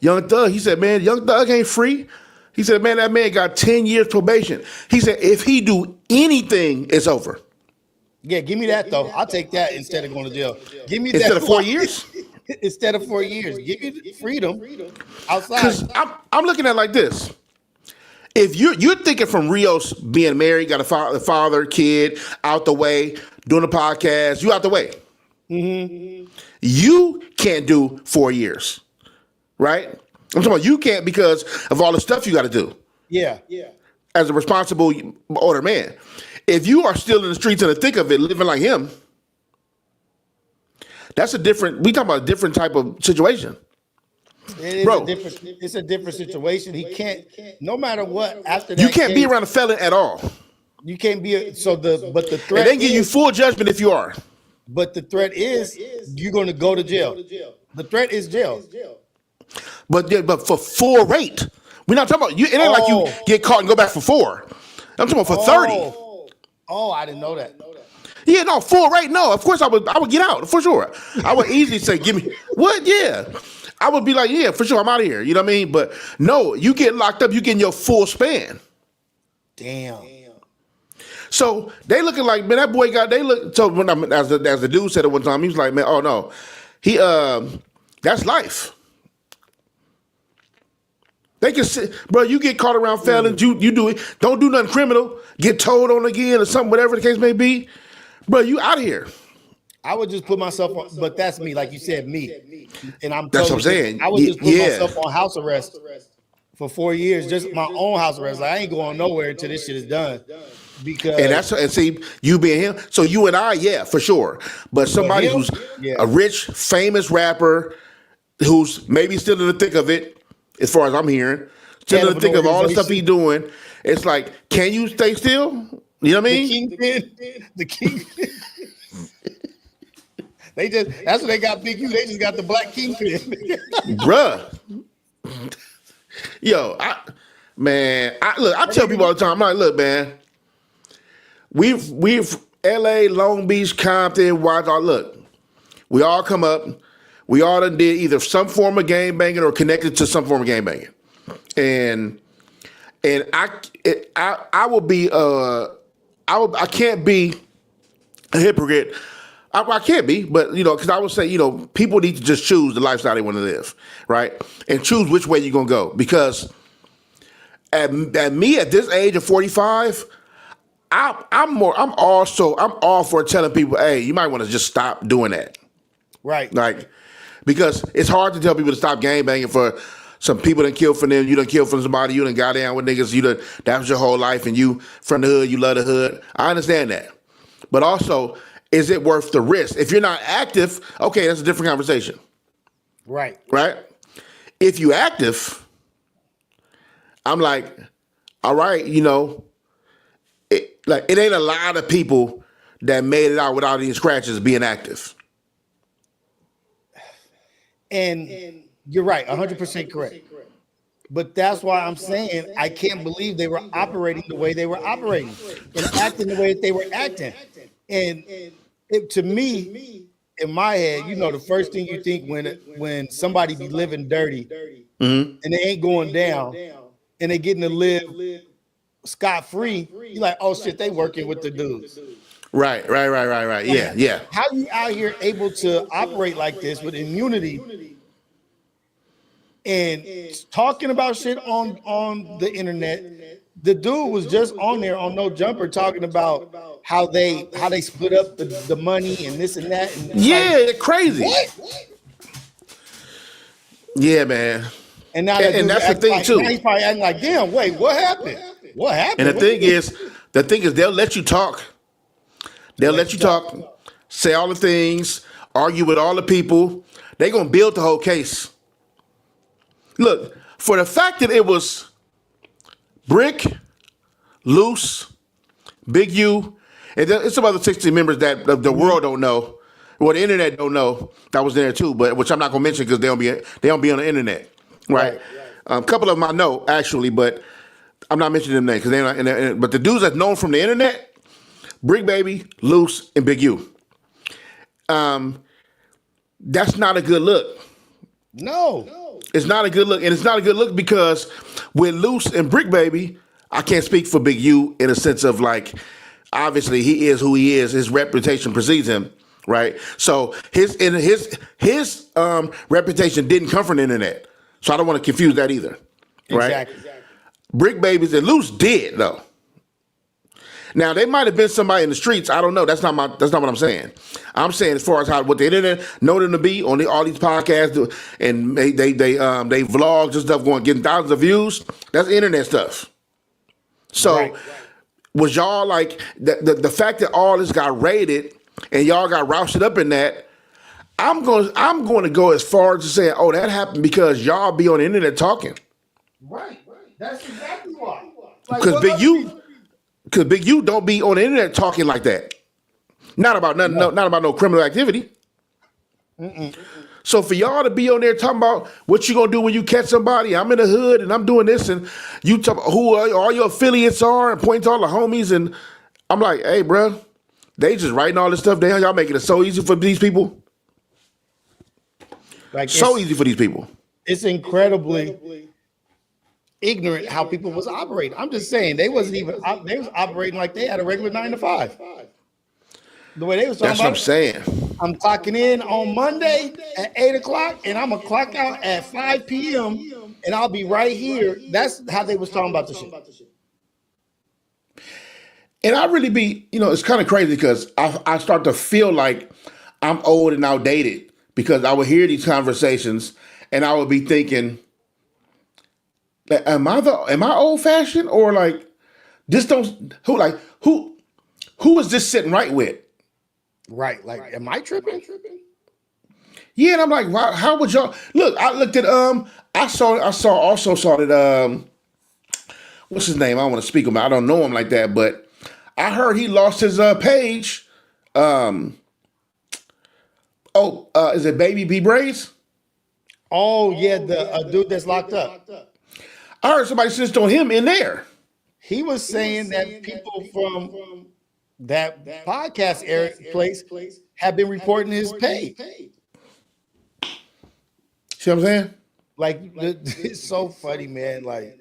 Speaker 1: Young Thug, he said, man, Young Thug ain't free. He said, man, that man got 10 years probation. He said, if he do anything, it's over.
Speaker 2: Yeah, give me that though. I'll take that instead of going to jail. Give me
Speaker 1: instead
Speaker 2: that
Speaker 1: of 4 years.
Speaker 2: Instead of 4 years, give me freedom outside.
Speaker 1: Because I'm looking at it like this: if you're thinking from Rios being married, got a father, kid, out the way, doing a podcast, you out the way. Mm-hmm. You can't do 4 years, right? I'm talking about you can't because of all the stuff you got to do.
Speaker 2: Yeah.
Speaker 1: As a responsible older man, if you are still in the streets in the thick of it, living like him, that's we talking about a different type of situation.
Speaker 2: It's a different situation. He can't, no matter what, after that.
Speaker 1: You can't be around a felon at all.
Speaker 2: You can't be, but the threat.
Speaker 1: And they give you full judgment if you are.
Speaker 2: But the threat is you're going to go to jail. The threat is jail.
Speaker 1: But for full rate. We're not talking about you. It ain't like you get caught and go back for 4. I'm talking about for 30.
Speaker 2: Oh, I didn't know that.
Speaker 1: Yeah, no, full rate. No, of course I would get out for sure. I would easily say, give me what? Yeah. I would be like, yeah, for sure, I'm out of here. You know what I mean? But no, you get locked up, you getting your full span.
Speaker 2: Damn.
Speaker 1: So they looking like, man, that boy so when as the dude said it one time, he was like, man, oh no. That's life. They can say, bro, you get caught around felons, you do it, don't do nothing criminal, get told on again or something, whatever the case may be. Bro, you out of here.
Speaker 2: I would just put myself on, but that's me, like you said, me. And
Speaker 1: that's what I'm saying.
Speaker 2: I would just put myself on house arrest for 4 years, just my own house arrest. Like, I ain't going nowhere until this shit is done. Because
Speaker 1: and see, you being him, so you and I, yeah, for sure. But somebody who's a rich, famous rapper who's maybe still in the thick of it, as far as I'm hearing, still in the thick of all the stuff he's doing, it's like, can you stay still? You know what I mean?
Speaker 2: The kingpin. That's what they got Big U. They just got the black kingpin.
Speaker 1: Bruh. Yo, I tell people all the time, I'm like, look, man, we've LA, Long Beach, Compton, look, we all come up, we all done did either some form of gang banging or connected to some form of gang banging. And I will be I can't be a hypocrite. I can't be, but because I would say, people need to just choose the lifestyle they want to live, right? And choose which way you're gonna go. Because at this age of 45, I'm all for telling people, hey, you might want to just stop doing that.
Speaker 2: Right.
Speaker 1: Like, because it's hard to tell people to stop gang banging for some people done killed for them, you done killed for somebody, you done got down with niggas, that was your whole life, and you from the hood, you love the hood. I understand that. But also, is it worth the risk? If you're not active, okay, that's a different conversation.
Speaker 2: Right.
Speaker 1: Right? If you active, I'm like, all right, it ain't a lot of people that made it out without any scratches being active.
Speaker 2: And you're right, 100% correct. But that's why I'm saying I can't believe they were operating the way they were operating and acting the way that they were acting. And to me, in my head, the first thing you think when somebody be living dirty and they ain't going down and they getting to live scot-free, you're like, oh shit, they working with the dudes.
Speaker 1: Right. Yeah.
Speaker 2: How you out here able to operate like this with immunity and talking about shit on the internet? The dude was just on there on No Jumper talking about how they split up the money and this and that. And
Speaker 1: yeah, crazy.
Speaker 2: What?
Speaker 1: Yeah, man.
Speaker 2: And now
Speaker 1: and that's the thing too.
Speaker 2: Now he's probably acting like, damn, wait, what happened? What happened?
Speaker 1: And the thing is, they'll let you talk. They'll let you talk, say all the things, argue with all the people. They're going to build the whole case. Look, for the fact that it was Brick, Loose, Big U, and there's some other 60 members that the world don't know, or the internet don't know, that was there too, but which I'm not going to mention because they don't be on the internet, right? A couple of them I know, actually, but I'm not mentioning them names because they're not. But the dudes that's known from the internet, Brick Baby, Loose, and Big U. That's not a good look.
Speaker 2: No.
Speaker 1: It's not a good look. And it's not a good look because with Loose and Brick Baby, I can't speak for Big U in a sense of like, obviously he is who he is. His reputation precedes him, right? So his reputation didn't come from the internet. So I don't want to confuse that either, right?
Speaker 2: Exactly.
Speaker 1: Brick Babies and Loose did though. Now they might have been somebody in the streets. I don't know. That's not what I'm saying. I'm saying as far as what the internet know them to be on all these podcasts and they vlogs and stuff getting thousands of views. That's internet stuff. So was y'all like the fact that all this got raided and y'all got rousted up in that? I'm going to go as far as to say, oh, that happened because y'all be on the internet talking.
Speaker 2: Right. That's exactly why.
Speaker 1: Because Big U don't be on the internet talking like that. Not about nothing. No. Not about no criminal activity. So for y'all to be on there talking about what you gonna do when you catch somebody, I'm in the hood and I'm doing this, and you talk about who all your affiliates are and point to all the homies, and I'm like, hey, bro, they just writing all this stuff down. Y'all making it so easy for these people. So easy for these people.
Speaker 2: It's incredibly ignorant how people was operating. I'm just saying they was operating like they had a regular 9 to 5. The way they was talking
Speaker 1: about. That's what I'm saying.
Speaker 2: I'm clocking in on Monday at 8 o'clock and I'm gonna clock out at 5 p.m. and I'll be right here. That's how they was talking about the shit.
Speaker 1: And I really be, it's kind of crazy because I start to feel like I'm old and outdated because I would hear these conversations and I would be thinking, am I old fashioned or like this who is this sitting right with?
Speaker 2: Right, like am I tripping?
Speaker 1: Yeah, and I'm like, wow, how would y'all look? I looked at I saw that what's his name? I don't want to speak about. I don't know him like that, but I heard he lost his page. Is it Baby B Braids?
Speaker 2: Oh yeah, the dude that's locked up.
Speaker 1: I heard somebody snitched on him in there.
Speaker 2: He was saying that people from that podcast place have been reporting his pay.
Speaker 1: See what I'm saying?
Speaker 2: Like, it's so funny, man. Like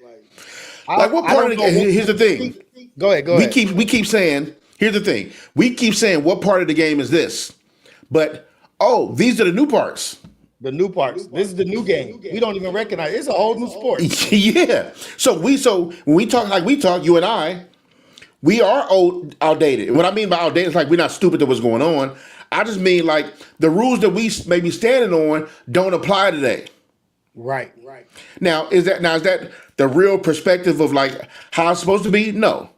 Speaker 1: what part of the game? Here's the thing.
Speaker 2: Go ahead.
Speaker 1: We keep saying. Here's the thing. We keep saying what part of the game is this, but these are the new parts.
Speaker 2: The new parts. This is the new game. We don't even recognize it's a whole new sport.
Speaker 1: Yeah. So when we talk like we talk, you and I, We are outdated. And what I mean by outdated is like we're not stupid to what's going on. I just mean like the rules that we may be standing on don't apply today.
Speaker 2: Right.
Speaker 1: Now is that the real perspective of like how it's supposed to be? No.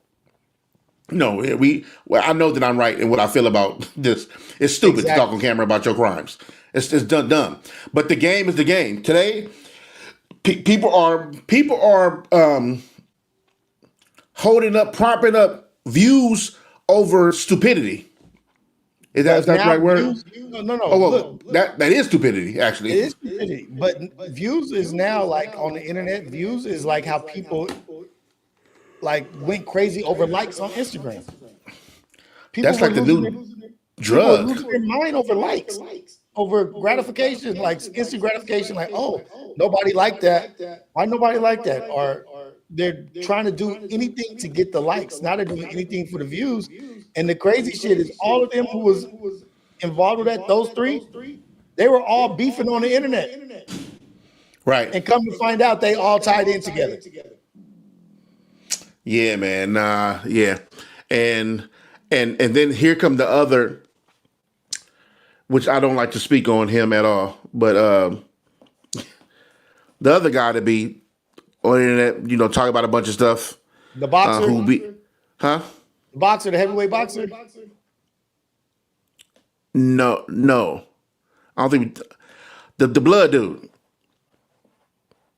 Speaker 1: No, I know that I'm right in what I feel about this. It's stupid to talk on camera about your crimes. It's dumb. But the game is the game. Today, people are propping up views over stupidity. Is that the right word?
Speaker 2: No.
Speaker 1: Oh, well, look, that is stupidity, actually.
Speaker 2: It is stupidity. But views is now like on the internet. Views is like how people like went crazy over likes on Instagram.
Speaker 1: That's like the new drug.
Speaker 2: People losing their mind over likes, over gratification, like instant gratification. Like, oh, nobody liked that. Why nobody like that? Or they're trying to do anything to get the likes. Now they're doing anything for the views. And the crazy shit is all of them who was involved with that, those three, they were all beefing on the internet.
Speaker 1: Right.
Speaker 2: And come to find out they all tied in together.
Speaker 1: Yeah, man. Yeah. And then here come the other, which I don't like to speak on him at all, but the other guy to be on the internet, talk about a bunch of stuff.
Speaker 2: The boxer?
Speaker 1: The
Speaker 2: boxer, the heavyweight boxer?
Speaker 1: No. I don't think the blood dude.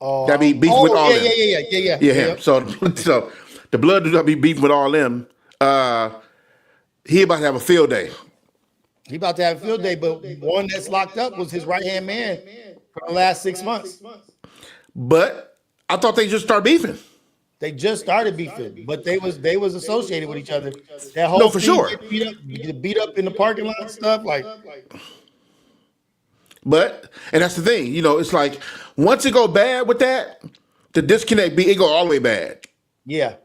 Speaker 1: That be beefing with all them.
Speaker 2: Yeah.
Speaker 1: Him. So the blood dude that be beefing with all them. He about to have a field day.
Speaker 2: He about to have a field day, but one that's locked up was his right-hand man for the last 6 months.
Speaker 1: But I thought they just started beefing.
Speaker 2: They just started beefing, but they was associated with each other. That whole
Speaker 1: for sure.
Speaker 2: Get beat up in the parking lot and stuff.
Speaker 1: But that's the thing, it's like once it go bad with that, the disconnect it go all the way bad.
Speaker 2: Yeah.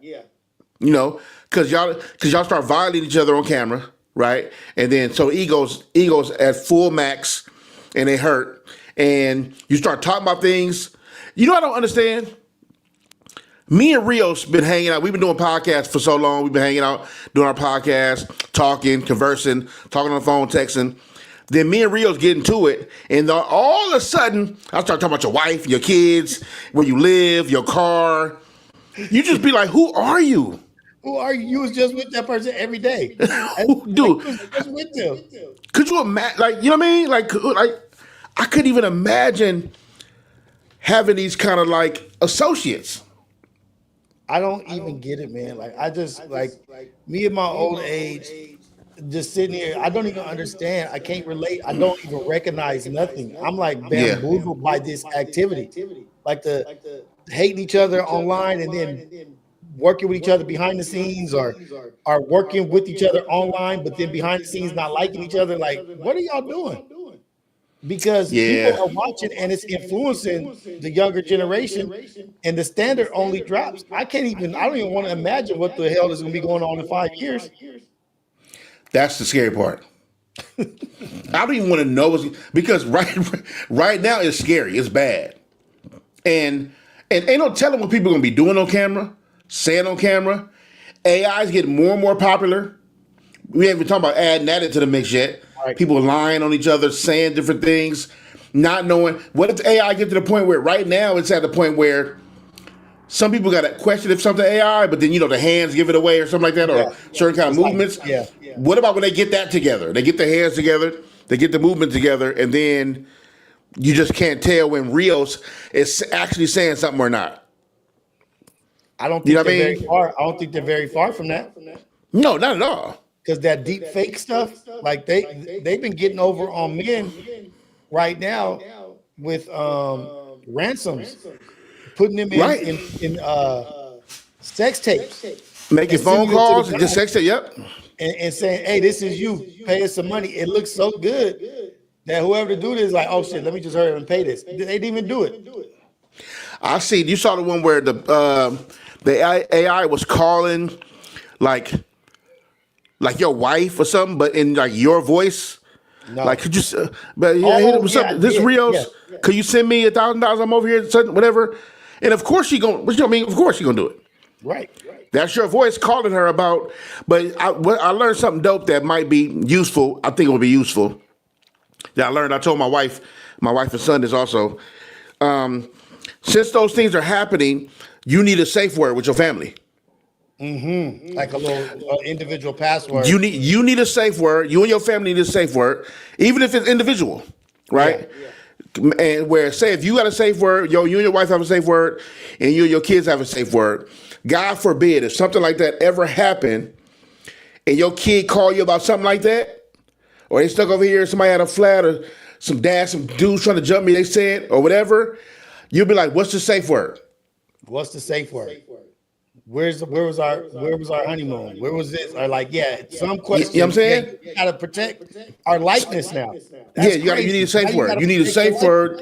Speaker 1: Because y'all start violating each other on camera, right? And then so egos at full max, and they hurt, and you start talking about things. I don't understand. Me and Rios been hanging out. We've been doing podcasts for so long. We've been hanging out, doing our podcast, talking, conversing, talking on the phone, texting. Then me and Rios get into it, and all of a sudden, I start talking about your wife, your kids, where you live, your car. You just be like, who are you?
Speaker 2: Who are you? You was just with that person every day.
Speaker 1: Dude,
Speaker 2: just with them.
Speaker 1: Could you imagine, you know what I mean? Like I couldn't even imagine having these kind of like associates.
Speaker 2: I don't even get it, man. Like I just like me at my old age, just sitting here. I don't even understand. I can't relate. I don't even recognize nothing. I'm like bamboozled by this activity, like the hating each other online and then working with each other behind the scenes, or are working with each other online, but then behind the scenes not liking each other. Like, what are y'all doing? Because people are watching and it's influencing the younger generation, and the standard only drops. I don't even want to imagine what the hell is going to be going on in 5 years.
Speaker 1: That's the scary part. I don't even want to know because right now it's scary. It's bad. And ain't no telling what people are going to be doing on camera, saying on camera. AI is getting more and more popular. We haven't even talked about adding that into the mix yet. Right. People lying on each other, saying different things, not knowing. What if AI get to the point where right now it's at the point where some people got to question if something AI, but then the hands give it away or something like that, or certain kind of movements. What about when they get that together? They get their hands together, they get the movement together, and then you just can't tell when Rios is actually saying something or not.
Speaker 2: I don't think they're very far. I don't think they're very far from that.
Speaker 1: No, not at all.
Speaker 2: Because that deep fake stuff, like they've been getting over on men right now with ransoms, putting them in sex tapes,
Speaker 1: making phone calls, and just sex tape. Yep,
Speaker 2: and saying, "Hey, this is you. Pay us some money." It looks so good that whoever to do this is like, "Oh shit, let me just hurry up and pay this." They didn't even do it.
Speaker 1: I see. You saw the one where the AI was calling like your wife or something, but in like your voice. No. Like, could you? This Rios. Yeah. Could you send me $1,000? I'm over here, whatever. And of course she gonna. Of course she gonna do it.
Speaker 2: Right.
Speaker 1: That's your voice calling her about. But I learned something dope that might be useful. I think it will be useful. That I learned. I told my wife and son this also. Since those things are happening, you need a safe word with your family.
Speaker 2: Like a little individual password.
Speaker 1: You need a safe word. You and your family need a safe word, even if it's individual, right? Yeah. And where, say, if you got a safe word, you and your wife have a safe word, and you and your kids have a safe word. God forbid if something like that ever happened, and your kid call you about something like that, or they stuck over here, somebody had a flat, or some dudes trying to jump me, they said, or whatever, you'll be like, "What's the safe word?"
Speaker 2: What's the safe word? Where was our honeymoon? Where was this? Or like, some questions.
Speaker 1: You know what I'm saying?
Speaker 2: You gotta protect our likeness now.
Speaker 1: You need a safe word. You need a safe word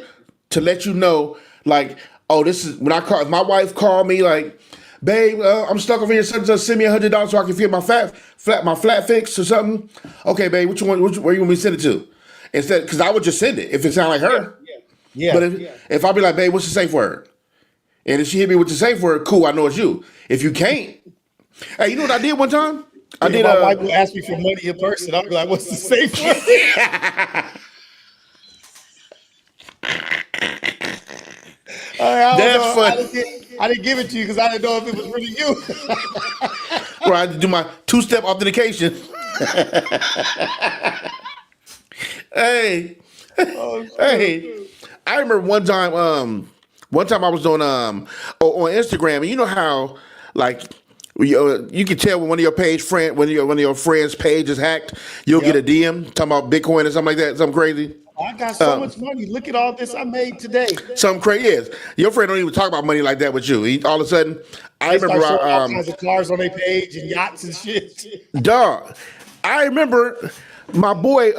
Speaker 1: to let you know, like, oh, this is when if my wife called me like, babe, I'm stuck over here. Just send me $100 so I can get my flat fixed or something. Okay, babe, which one? Where you want me to send it to? Instead, because I would just send it if it sounded like her.
Speaker 2: Yeah.
Speaker 1: But if I be like, babe, what's the safe word? And if she hit me with the safe word, cool, I know it's you. If you can't, hey, you know what I did one time? I did.
Speaker 2: My wife will ask me for money in person. I'll be like, "What's the safe word?"
Speaker 1: That's funny.
Speaker 2: I didn't give it to you because I didn't know if it was really you.
Speaker 1: Where I had to do my 2-step authentication. Hey, hey, I remember one time. I was on Instagram, and you know how like you can tell when one of your friends' page is hacked, you'll get a DM talking about Bitcoin or something like that, something crazy.
Speaker 2: I got so much money. Look at all this I made today.
Speaker 1: Something crazy is your friend don't even talk about money like that with you. All of a sudden, I remember
Speaker 2: all kinds of cars on their page and yachts and shit.
Speaker 1: Dog, I remember my boy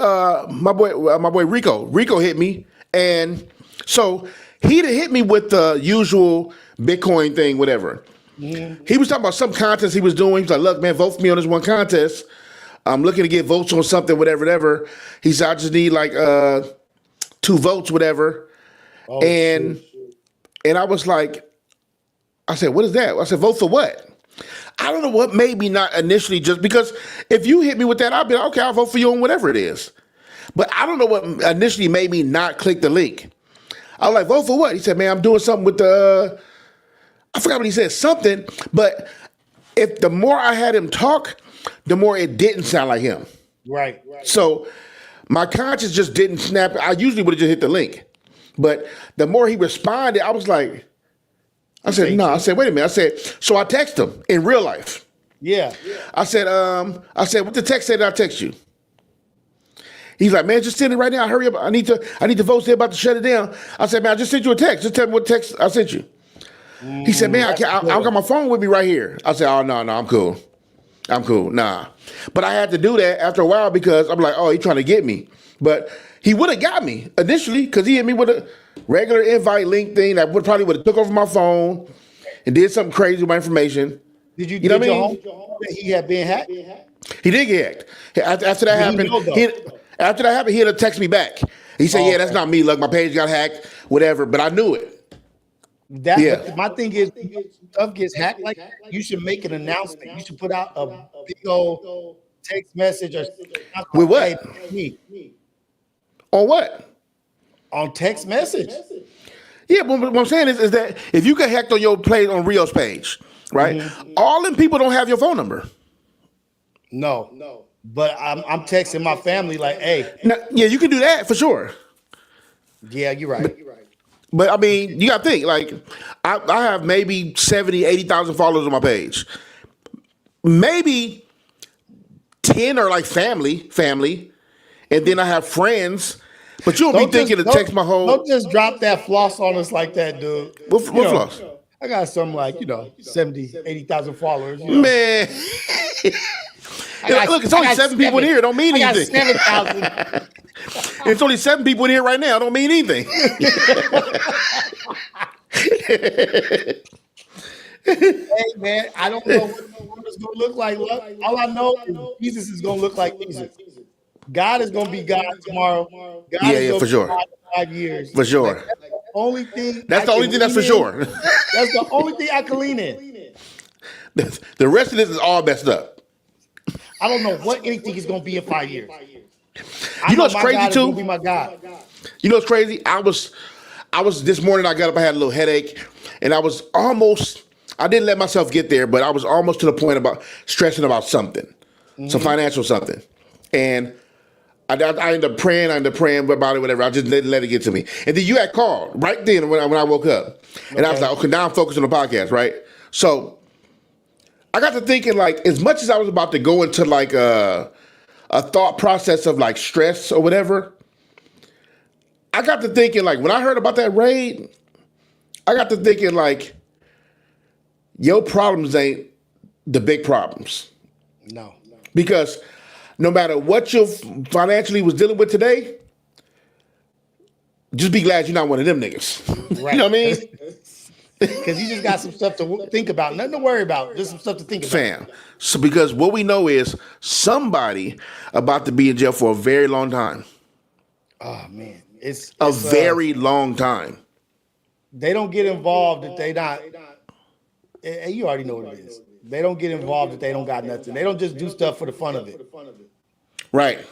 Speaker 1: Rico. Rico hit me, and so he'd hit me with the usual Bitcoin thing, whatever. Mm-hmm. He was talking about some contest he was doing. He was like, "Look, man, vote for me on this one contest. I'm looking to get votes on something, whatever." He said, "I just need like 2 votes, whatever." Oh, and I was like, I said, "What is that?" I said, "Vote for what?" I don't know what made me not initially, just because if you hit me with that, I'll be like, okay, I'll vote for you on whatever it is. But I don't know what initially made me not click the link. I was like, vote for what? He said, man, I'm doing something with I forgot what he said, something. But if the more I had him talk, the more it didn't sound like him.
Speaker 2: Right.
Speaker 1: So my conscience just didn't snap. I usually would have just hit the link. But the more he responded, I was like, I said, no. I said, wait a minute. I said, so I text him in real life.
Speaker 2: Yeah.
Speaker 1: I said, what the text said that I text you? He's like, man, just send it right now. Hurry up. I need to vote. They're about to shut it down. I said, man, I just sent you a text. Just tell me what text I sent you. He said, man, I got my phone with me right here. I said, oh, no, I'm cool. Nah. But I had to do that after a while because I'm like, oh, he's trying to get me. But he would have got me initially because he hit me with a regular invite link thing that probably would have took over my phone and did something crazy with my information.
Speaker 2: Did you know what I mean? That he had been hacked?
Speaker 1: He did get hacked. After that happened, he had to text me back. He said, yeah, that's not me. Look, my page got hacked, whatever. But I knew it.
Speaker 2: My thing is, stuff gets hacked like that, you should make an announcement. You should put out a big old text message or
Speaker 1: with what? On what?
Speaker 2: On text message.
Speaker 1: Yeah, but what I'm saying is that if you get hacked on your page on Rio's page, right? All them people don't have your phone number.
Speaker 2: No. But I'm texting my family like, hey.
Speaker 1: Now, yeah, you can do that for sure.
Speaker 2: Yeah, you're right.
Speaker 1: But I mean, you got to think, like, I have maybe 70, 80,000 followers on my page. Maybe 10 are like family, and then I have friends. But you don't be thinking to text my whole.
Speaker 2: Don't just drop that floss on us like that, dude.
Speaker 1: What floss?
Speaker 2: I got some 70, 80,000 followers.
Speaker 1: Man. Look, it's only 7 people in here. It don't mean anything.
Speaker 2: I got 7,000.
Speaker 1: It's only 7 people in here right now. It don't mean anything.
Speaker 2: Hey, man, I don't know what the world is going to look like. All I know is Jesus is going to look like Jesus. God is going to be God tomorrow. God is going
Speaker 1: for
Speaker 2: to
Speaker 1: sure.
Speaker 2: be God in 5 years.
Speaker 1: For sure.
Speaker 2: Like, that's the only thing.
Speaker 1: That's the only thing that's for sure.
Speaker 2: That's the only thing I can lean in.
Speaker 1: The rest of this is all messed up.
Speaker 2: I don't know what anything is going to be in 5 years.
Speaker 1: You know what's crazy too?
Speaker 2: Be my God.
Speaker 1: You know what's crazy? I was this morning. I got up. I had a little headache, and I was almost. I didn't let myself get there, but I was almost to the point about stressing about something, some financial something, and I ended up praying. About it, whatever. I just didn't let it get to me. And then you had called right then when I woke up, and I was like, okay, now I'm focused on the podcast, right? So I got to thinking, like, as much as I was about to go into like a thought process of like stress or whatever, I got to thinking, like, when I heard about that raid, I got to thinking, like, your problems ain't the big problems.
Speaker 2: No.
Speaker 1: Because no matter what you financially was dealing with today, just be glad you're not one of them niggas.
Speaker 2: Right.
Speaker 1: You know what I mean?
Speaker 2: Because you just got some stuff to think about. Nothing to worry about. Just some stuff to think about.
Speaker 1: Fam. So because what we know is somebody about to be in jail for a very long time.
Speaker 2: Oh, man. It's
Speaker 1: a very long time.
Speaker 2: They don't get involved if they not. And you already know what it is. They don't get involved if they don't got nothing. They don't just do stuff for the fun of it.
Speaker 1: Right.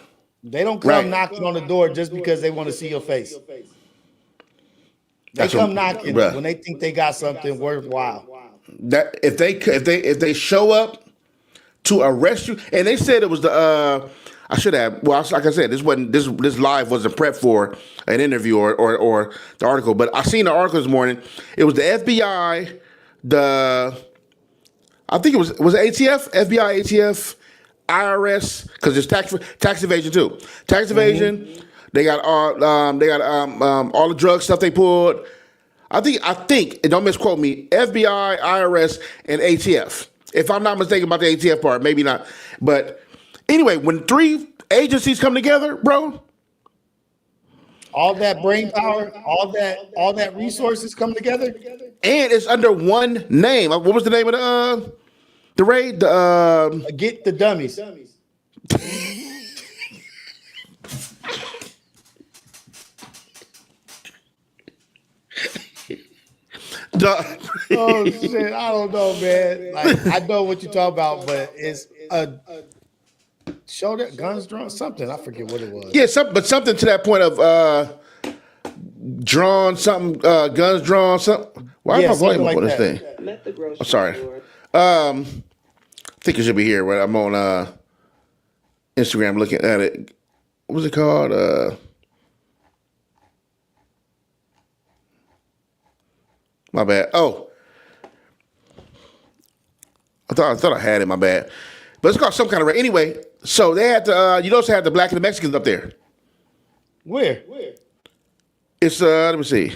Speaker 2: They don't come knocking on the door just because they want to see your face. They come knocking when they think they got something worthwhile.
Speaker 1: That if they show up to arrest you, and they said it was the I should have. Well, like I said, this live wasn't prepped for an interview or the article, but I seen the article this morning. It was the FBI, I think it was ATF, FBI, ATF, IRS, because there's tax evasion too. Tax evasion. They got all the drug stuff they pulled. I think, and don't misquote me, FBI, IRS, and ATF. If I'm not mistaken about the ATF part, maybe not. But anyway, when 3 agencies come together, bro.
Speaker 2: All that brain power, all that resources come together.
Speaker 1: And it's under one name. What was the name of the raid?
Speaker 2: Get the dummies. Oh shit! I don't know, man. Like I know what you talk about, but it's a show that guns drawn something. I forget what it was.
Speaker 1: Yeah, something to that point of drawn something, guns drawn something. Why am I volume up on this thing? I'm sorry. I think it should be here. Where I'm on Instagram looking at it. What was it called? My bad. Oh, I thought I had it. My bad. But it's called some kind of raid. Anyway, so they had the you also had the black and the Mexicans up there.
Speaker 2: Where?
Speaker 1: It's let me see.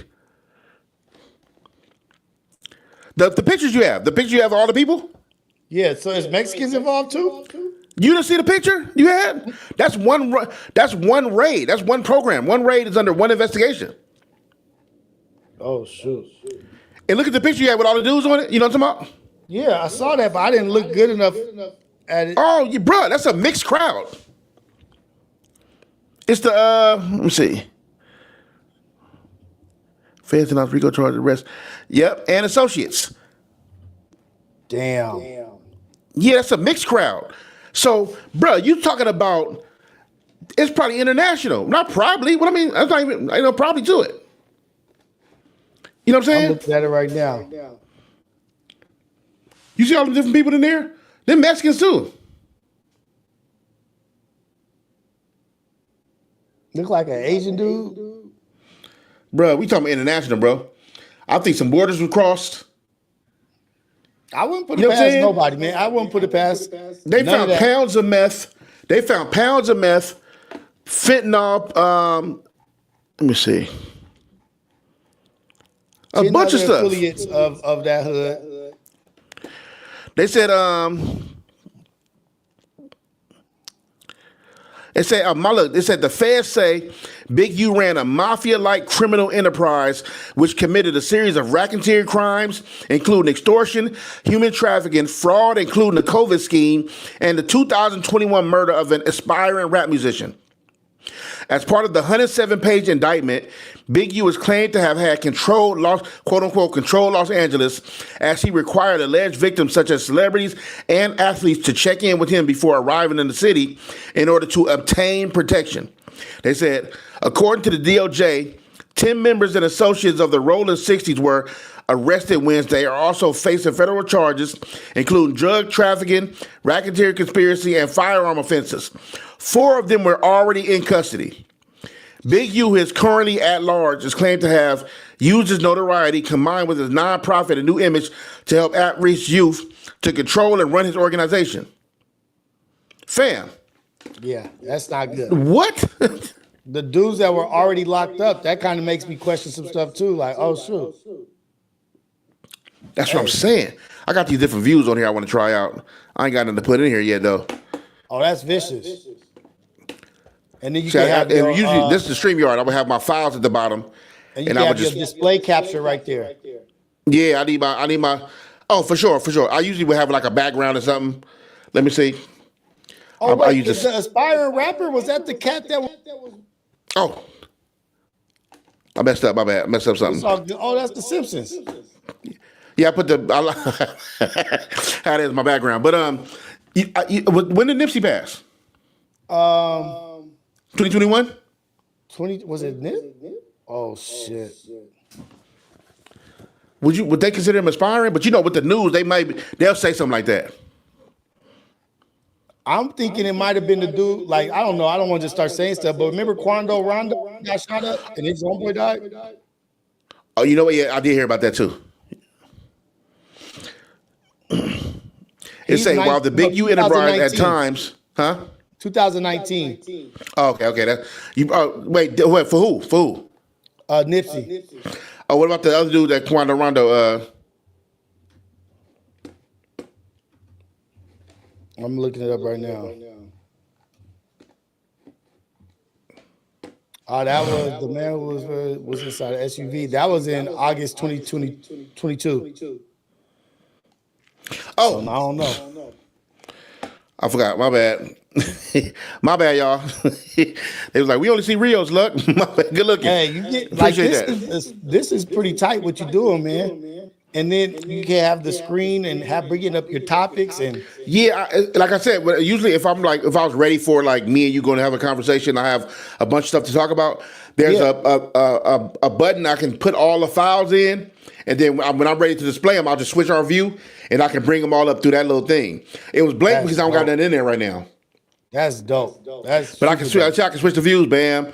Speaker 1: The pictures you have. The picture you have of all the people?
Speaker 2: Yeah, so is Mexicans involved too?
Speaker 1: You didn't see the picture you had? That's one raid. That's one program. One raid is under one investigation.
Speaker 2: Oh shoot.
Speaker 1: And look at the picture you had with all the dudes on it. You know what I'm talking about?
Speaker 2: Yeah, I saw that, but I didn't look good enough at it.
Speaker 1: Oh, bro, that's a mixed crowd. It's the let me see. Feds and Rico charged arrest. Yep, and associates.
Speaker 2: Damn.
Speaker 1: Yeah, that's a mixed crowd. So, bro, you talking about it's probably international. Not probably. What I mean, that's not even probably to it. You know what I'm saying?
Speaker 2: I'm looking at it right now.
Speaker 1: You see all the different people in there? They're Mexicans too.
Speaker 2: Look like an Asian dude.
Speaker 1: Bro, we talking international, bro. I think some borders were crossed.
Speaker 2: I wouldn't put it past nobody, man. I wouldn't put it past.
Speaker 1: They found pounds of meth. Fentanyl. Let me see. A bunch of stuff.
Speaker 2: Affiliates of that hood.
Speaker 1: They said They said the feds say Big U ran a mafia-like criminal enterprise which committed a series of racketeering crimes, including extortion, human trafficking, fraud, including the COVID scheme, and the 2021 murder of an aspiring rap musician. As part of the 107-page indictment, Big U is claimed to have had quote unquote, control Los Angeles, as he required alleged victims such as celebrities and athletes to check in with him before arriving in the city in order to obtain protection. They said, according to the DOJ, 10 members and associates of the Rolling 60s were arrested Wednesday, are also facing federal charges, including drug trafficking, racketeering conspiracy, and firearm offenses. 4 of them were already in custody. Big U, who is currently at large, is claimed to have used his notoriety combined with his nonprofit and new image to help at-risk youth to control and run his organization. Fam.
Speaker 2: Yeah, that's not good.
Speaker 1: What?
Speaker 2: The dudes that were already locked up, that kind of makes me question some stuff too. Like, oh, shoot.
Speaker 1: That's what I'm saying. I got these different views on here I want to try out. I ain't got nothing to put in here yet, though.
Speaker 2: Oh, that's vicious. And then you
Speaker 1: See,
Speaker 2: can have your,
Speaker 1: usually, this is the StreamYard. I would have my files at the bottom.
Speaker 2: and you can have your display capture right there.
Speaker 1: Yeah, I need my. Oh, for sure. I usually would have like a background or something. Let me see.
Speaker 2: Oh, wait, is the aspiring rapper, was that the cat that was?
Speaker 1: Oh. I messed up, my bad. I messed up something.
Speaker 2: Oh, that's the Simpsons.
Speaker 1: Yeah, I put that is my background. But when did Nipsey pass? 2021?
Speaker 2: Was it Nip? Oh shit.
Speaker 1: Would they consider him aspiring? But with the news, they'll say something like that.
Speaker 2: I'm thinking it might have been the dude, like, I don't know, I don't want to just start saying stuff, but remember Quando Rondo got shot up and his homeboy died?
Speaker 1: Oh, you know what? Yeah, I did hear about that too. It say while the Big U enterprise at times, huh?
Speaker 2: 2019.
Speaker 1: Oh, okay. That you wait for who? For who?
Speaker 2: Nipsey.
Speaker 1: Oh, what about the other dude that Quando Rondo?
Speaker 2: I'm looking it up right now. Oh, that was the man who was inside the SUV. That was in August 2022.
Speaker 1: Oh,
Speaker 2: so, I don't know.
Speaker 1: I forgot. My bad. My bad, y'all. They was like, we only see Rios, look. My bad. Good looking.
Speaker 2: Hey, you get like this is pretty tight what you're doing, man. And then you can have the screen and bringing up your topics and
Speaker 1: like I said, usually if I was ready for like me and you going to have a conversation, I have a bunch of stuff to talk about. There's a button I can put all the files in, and then when I'm ready to display them, I'll just switch our view and I can bring them all up through that little thing. It was blank because I don't got nothing in there right now.
Speaker 2: That's dope.
Speaker 1: But I can switch the views, bam.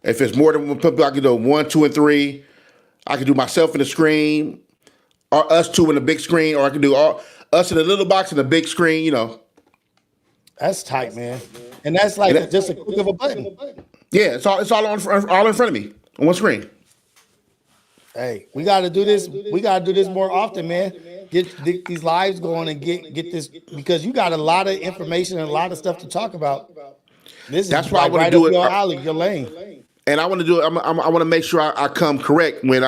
Speaker 1: If it's more than one people, I can do 1, 2, and 3. I can do myself in the screen. Or us two in the big screen, or I can do us in the little box in the big screen,
Speaker 2: That's tight, man. And that's like just a click of a button.
Speaker 1: Yeah, it's all in front of me on one screen.
Speaker 2: Hey, we got to do this. We got to do this more often, man. Get these lives going and get this, because you got a lot of information and a lot of stuff to talk about.
Speaker 1: That's why I want to do it.
Speaker 2: Your alley, your lane.
Speaker 1: And I want to do it. I want to make sure I come correct when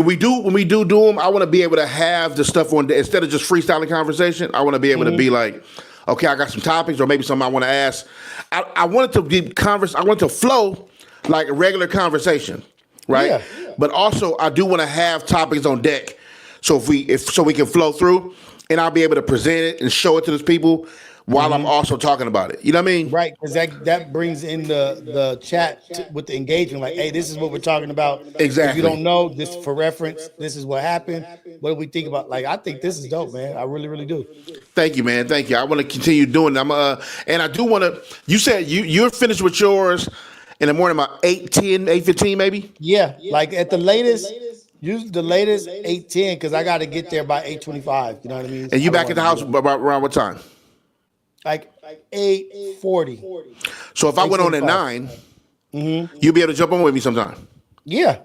Speaker 1: we do them. I want to be able to have the stuff on instead of just freestyling conversation. I want to be able to be like, okay, I got some topics or maybe something I want to ask. I want it to be I want it to flow like a regular conversation, right?
Speaker 2: Yeah.
Speaker 1: But also I do want to have topics on deck, so we can flow through, and I'll be able to present it and show it to those people while I'm also talking about it. You know what I mean?
Speaker 2: Right, because that brings in the chat with the engagement. Like, hey, this is what we're talking about.
Speaker 1: Exactly.
Speaker 2: If you don't know, this for reference. This is what happened. What do we think about? Like, I think this is dope, man. I really, really do.
Speaker 1: Thank you, man. Thank you. I want to continue doing it. And I do want to. You said you're finished with yours in the morning about 8:10, 8:15 maybe.
Speaker 2: Yeah, like at the latest. Use the latest 8:10 because I got to get there by 8:25. You know what I mean?
Speaker 1: And you back at the house about around what time?
Speaker 2: Like 8:40.
Speaker 1: So if I went on at 9, you'll be able to jump on with me sometime.
Speaker 2: Yeah.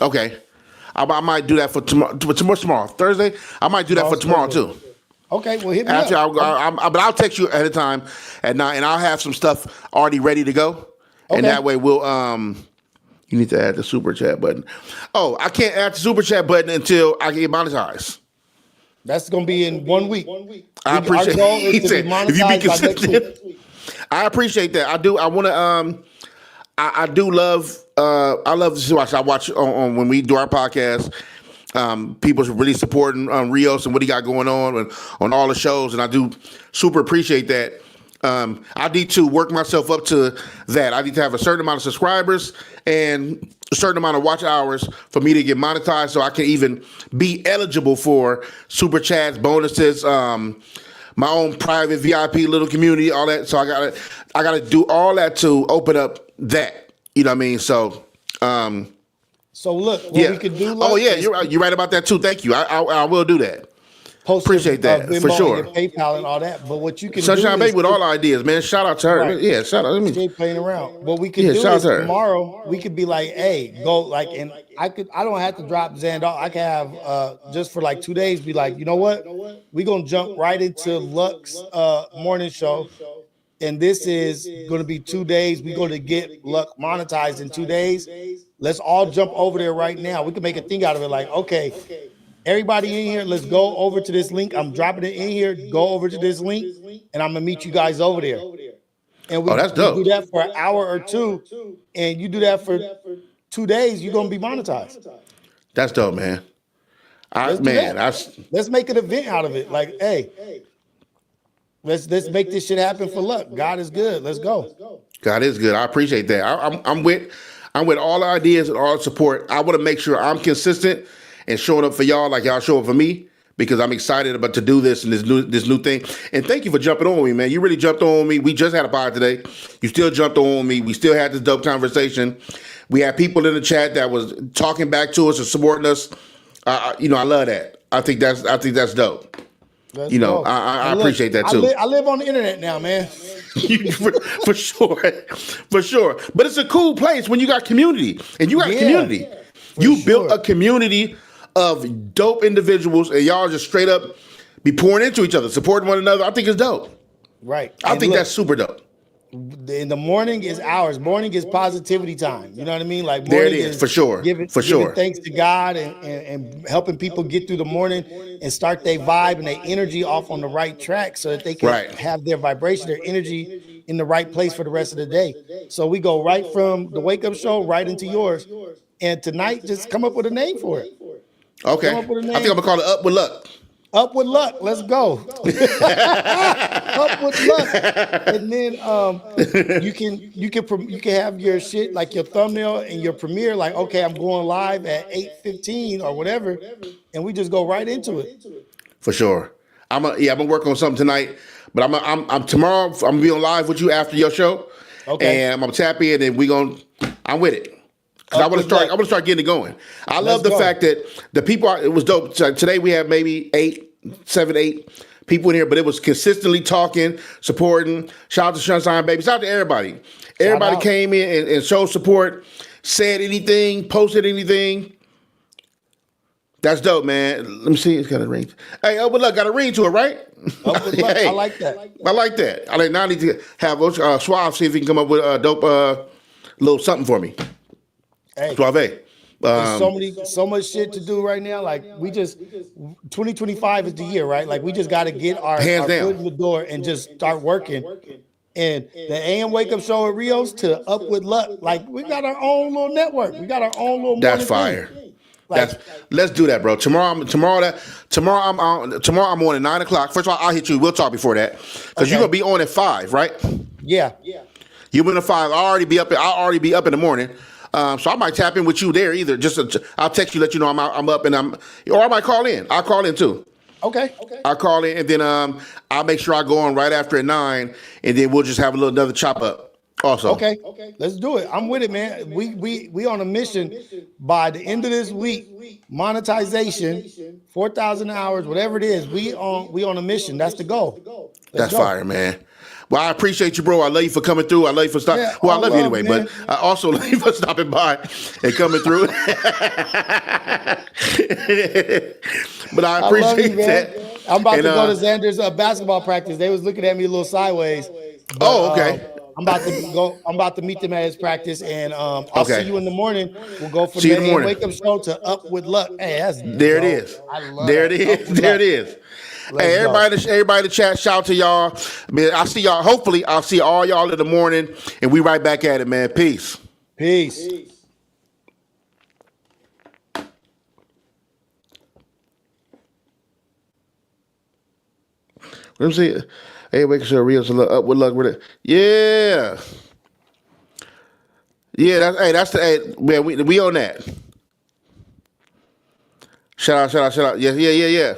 Speaker 1: Okay. I might do that for tomorrow. Thursday. I might do that for tomorrow too.
Speaker 2: Okay. Well, hit me
Speaker 1: Actually,
Speaker 2: up.
Speaker 1: but I'll text you ahead of time at 9, and I'll have some stuff already ready to go. Okay. And that way we'll you need to add the super chat button. Oh, I can't add the super chat button until I get monetized.
Speaker 2: That's gonna be in 1 week.
Speaker 1: I appreciate it. He said, if you be consistent. I appreciate that. I do. I want to. I do love. I love to watch. I watch on when we do our podcast. People's really supporting Rios and what he got going on and on all the shows, and I do super appreciate that. I need to work myself up to that. I need to have a certain amount of subscribers and a certain amount of watch hours for me to get monetized, so I can even be eligible for super chats, bonuses, my own private VIP little community, all that. So I gotta do all that to open up that. You know what I mean? So.
Speaker 2: So look, what we could do.
Speaker 1: Oh yeah, you're right about that too. Thank you. I will do that. Appreciate that for sure.
Speaker 2: And PayPal and all that. But what you can
Speaker 1: Sunshine
Speaker 2: do
Speaker 1: Baby with all the ideas, man. Shout out to her.
Speaker 2: Right.
Speaker 1: Yeah, shout out. Let me.
Speaker 2: Jay playing around. What we can do is tomorrow we could be like, hey, go like, and I don't have to drop Xandar. I can have just for like 2 days be like, you know what? We're gonna jump right into Luck's morning show. And this is going to be 2 days. We're going to get Luck monetized in 2 days. Let's all jump over there right now. We can make a thing out of it. Like, okay, everybody in here, let's go over to this link. I'm dropping it in here. Go over to this link, and I'm going to meet you guys over there. And
Speaker 1: that's dope.
Speaker 2: We do that for an hour or two, and you do that for 2 days, you're going to be monetized.
Speaker 1: That's dope, man.
Speaker 2: Let's make an event out of it. Like, hey, let's make this shit happen for Luck. God is good. Let's go.
Speaker 1: God is good. I appreciate that. I'm with all the ideas and all the support. I want to make sure I'm consistent and showing up for y'all like y'all show up for me, because I'm excited about to do this and this new thing. And thank you for jumping on me, man. You really jumped on me. We just had a pod today. You still jumped on me. We still had this dope conversation. We had people in the chat that was talking back to us and supporting us. I love that. I think that's dope. I appreciate that too.
Speaker 2: I live on the internet now, man.
Speaker 1: for sure. But it's a cool place when you got community, and you got a community. You built a community of dope individuals, and y'all just straight up be pouring into each other, supporting one another. I think it's dope.
Speaker 2: Right.
Speaker 1: I think that's super dope.
Speaker 2: In the morning is ours. Morning is positivity time. You know what I mean? Like,
Speaker 1: there it is, for sure.
Speaker 2: Giving thanks to God and helping people get through the morning and start their vibe and their energy off on the right track, so that they can have their vibration, their energy in the right place for the rest of the day. So we go right from the wake up show right into yours. And tonight, just come up with a name for it.
Speaker 1: Okay. I think I'm gonna call it Up with Luck.
Speaker 2: Up with Luck. Let's go. Up with Luck. And then you can have your shit, like your thumbnail and your premiere, like, okay, I'm going live at 8:15 or whatever, and we just go right into it.
Speaker 1: For sure. I'm gonna work on something tonight, but I'm tomorrow. I'm gonna be on live with you after your show.
Speaker 2: Okay.
Speaker 1: And I'm gonna tap in, and I'm with it. I want to start getting it going. I love the fact that the people it was dope. Today we have maybe 7, 8 people in here, but it was consistently talking, supporting. Shout out to Sunshine Baby. Shout out to everybody. Everybody came in and showed support, said anything, posted anything. That's dope, man. Let me see. It's got a ring. Hey, Up with Luck got a ring to it, right?
Speaker 2: Up with Luck.
Speaker 1: Hey,
Speaker 2: I like that.
Speaker 1: I like that. Now I need to have Suave see if he can come up with a dope little something for me.
Speaker 2: Hey,
Speaker 1: Suave.
Speaker 2: There's so much shit to do right now. Like, 2025 is the year, right? Like, we just got to get our foot in the door and just start working. And the AM Wake Up Show at Rios to Up with Luck, like, we got our own little network. We got our own little.
Speaker 1: That's fire. Like, let's do that, bro. Tomorrow I'm on at 9:00. First of all, I'll hit you. We'll talk before that, because you're gonna be on at 5, right?
Speaker 2: Yeah.
Speaker 1: You've been at 5. I'll already be up in the morning. So I might tap in with you there either. I'll text you, let you know I'm up, or I might call in. I'll call in too.
Speaker 2: Okay.
Speaker 1: I'll call in, and then I'll make sure I go on right after at 9, and then we'll just have another chop up also.
Speaker 2: Okay. Let's do it. I'm with it, man. We on a mission by the end of this week. Monetization, 4,000 hours, whatever it is. We on a mission. That's the goal.
Speaker 1: That's fire, man. Well, I appreciate you, bro. I love you for coming through. I love you for stopping.
Speaker 2: Yeah,
Speaker 1: I love you anyway,
Speaker 2: man.
Speaker 1: but I also love you for stopping by and coming through. But I appreciate that.
Speaker 2: I'm about to go to Xander's basketball practice. They was looking at me a little sideways.
Speaker 1: But, okay.
Speaker 2: I'm about to meet them at his practice, and I'll see you in the morning. We'll go for the wake up show to Up with Luck. Hey,
Speaker 1: there it is. There it is.
Speaker 2: Let's
Speaker 1: Hey,
Speaker 2: go.
Speaker 1: everybody in the chat, shout out to y'all. Man, I see y'all. Hopefully, I'll see all y'all in the morning, and we right back at it, man. Peace.
Speaker 2: Peace.
Speaker 1: Let me see. Hey, making sure Rio's a little up with luck with it. Yeah. Yeah, that's the man, we on that. Shout out. Yeah.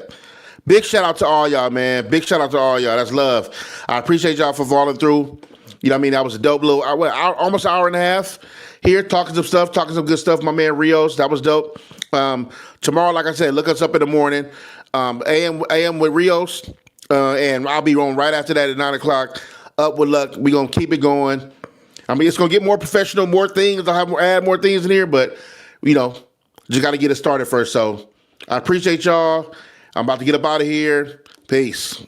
Speaker 1: Big shout out to all y'all, man. Big shout out to all y'all. That's love. I appreciate y'all for following through. You know what I mean? That was a dope little almost an hour and a half here talking some good stuff. My man Rios, that was dope. Tomorrow, like I said, look us up in the morning. AM with Rios. And I'll be on right after that at 9:00. Up with luck. We're gonna keep it going. I mean, it's gonna get more professional, more things. I'll add more things in here, but just gotta get it started first. So I appreciate y'all. I'm about to get up out of here. Peace.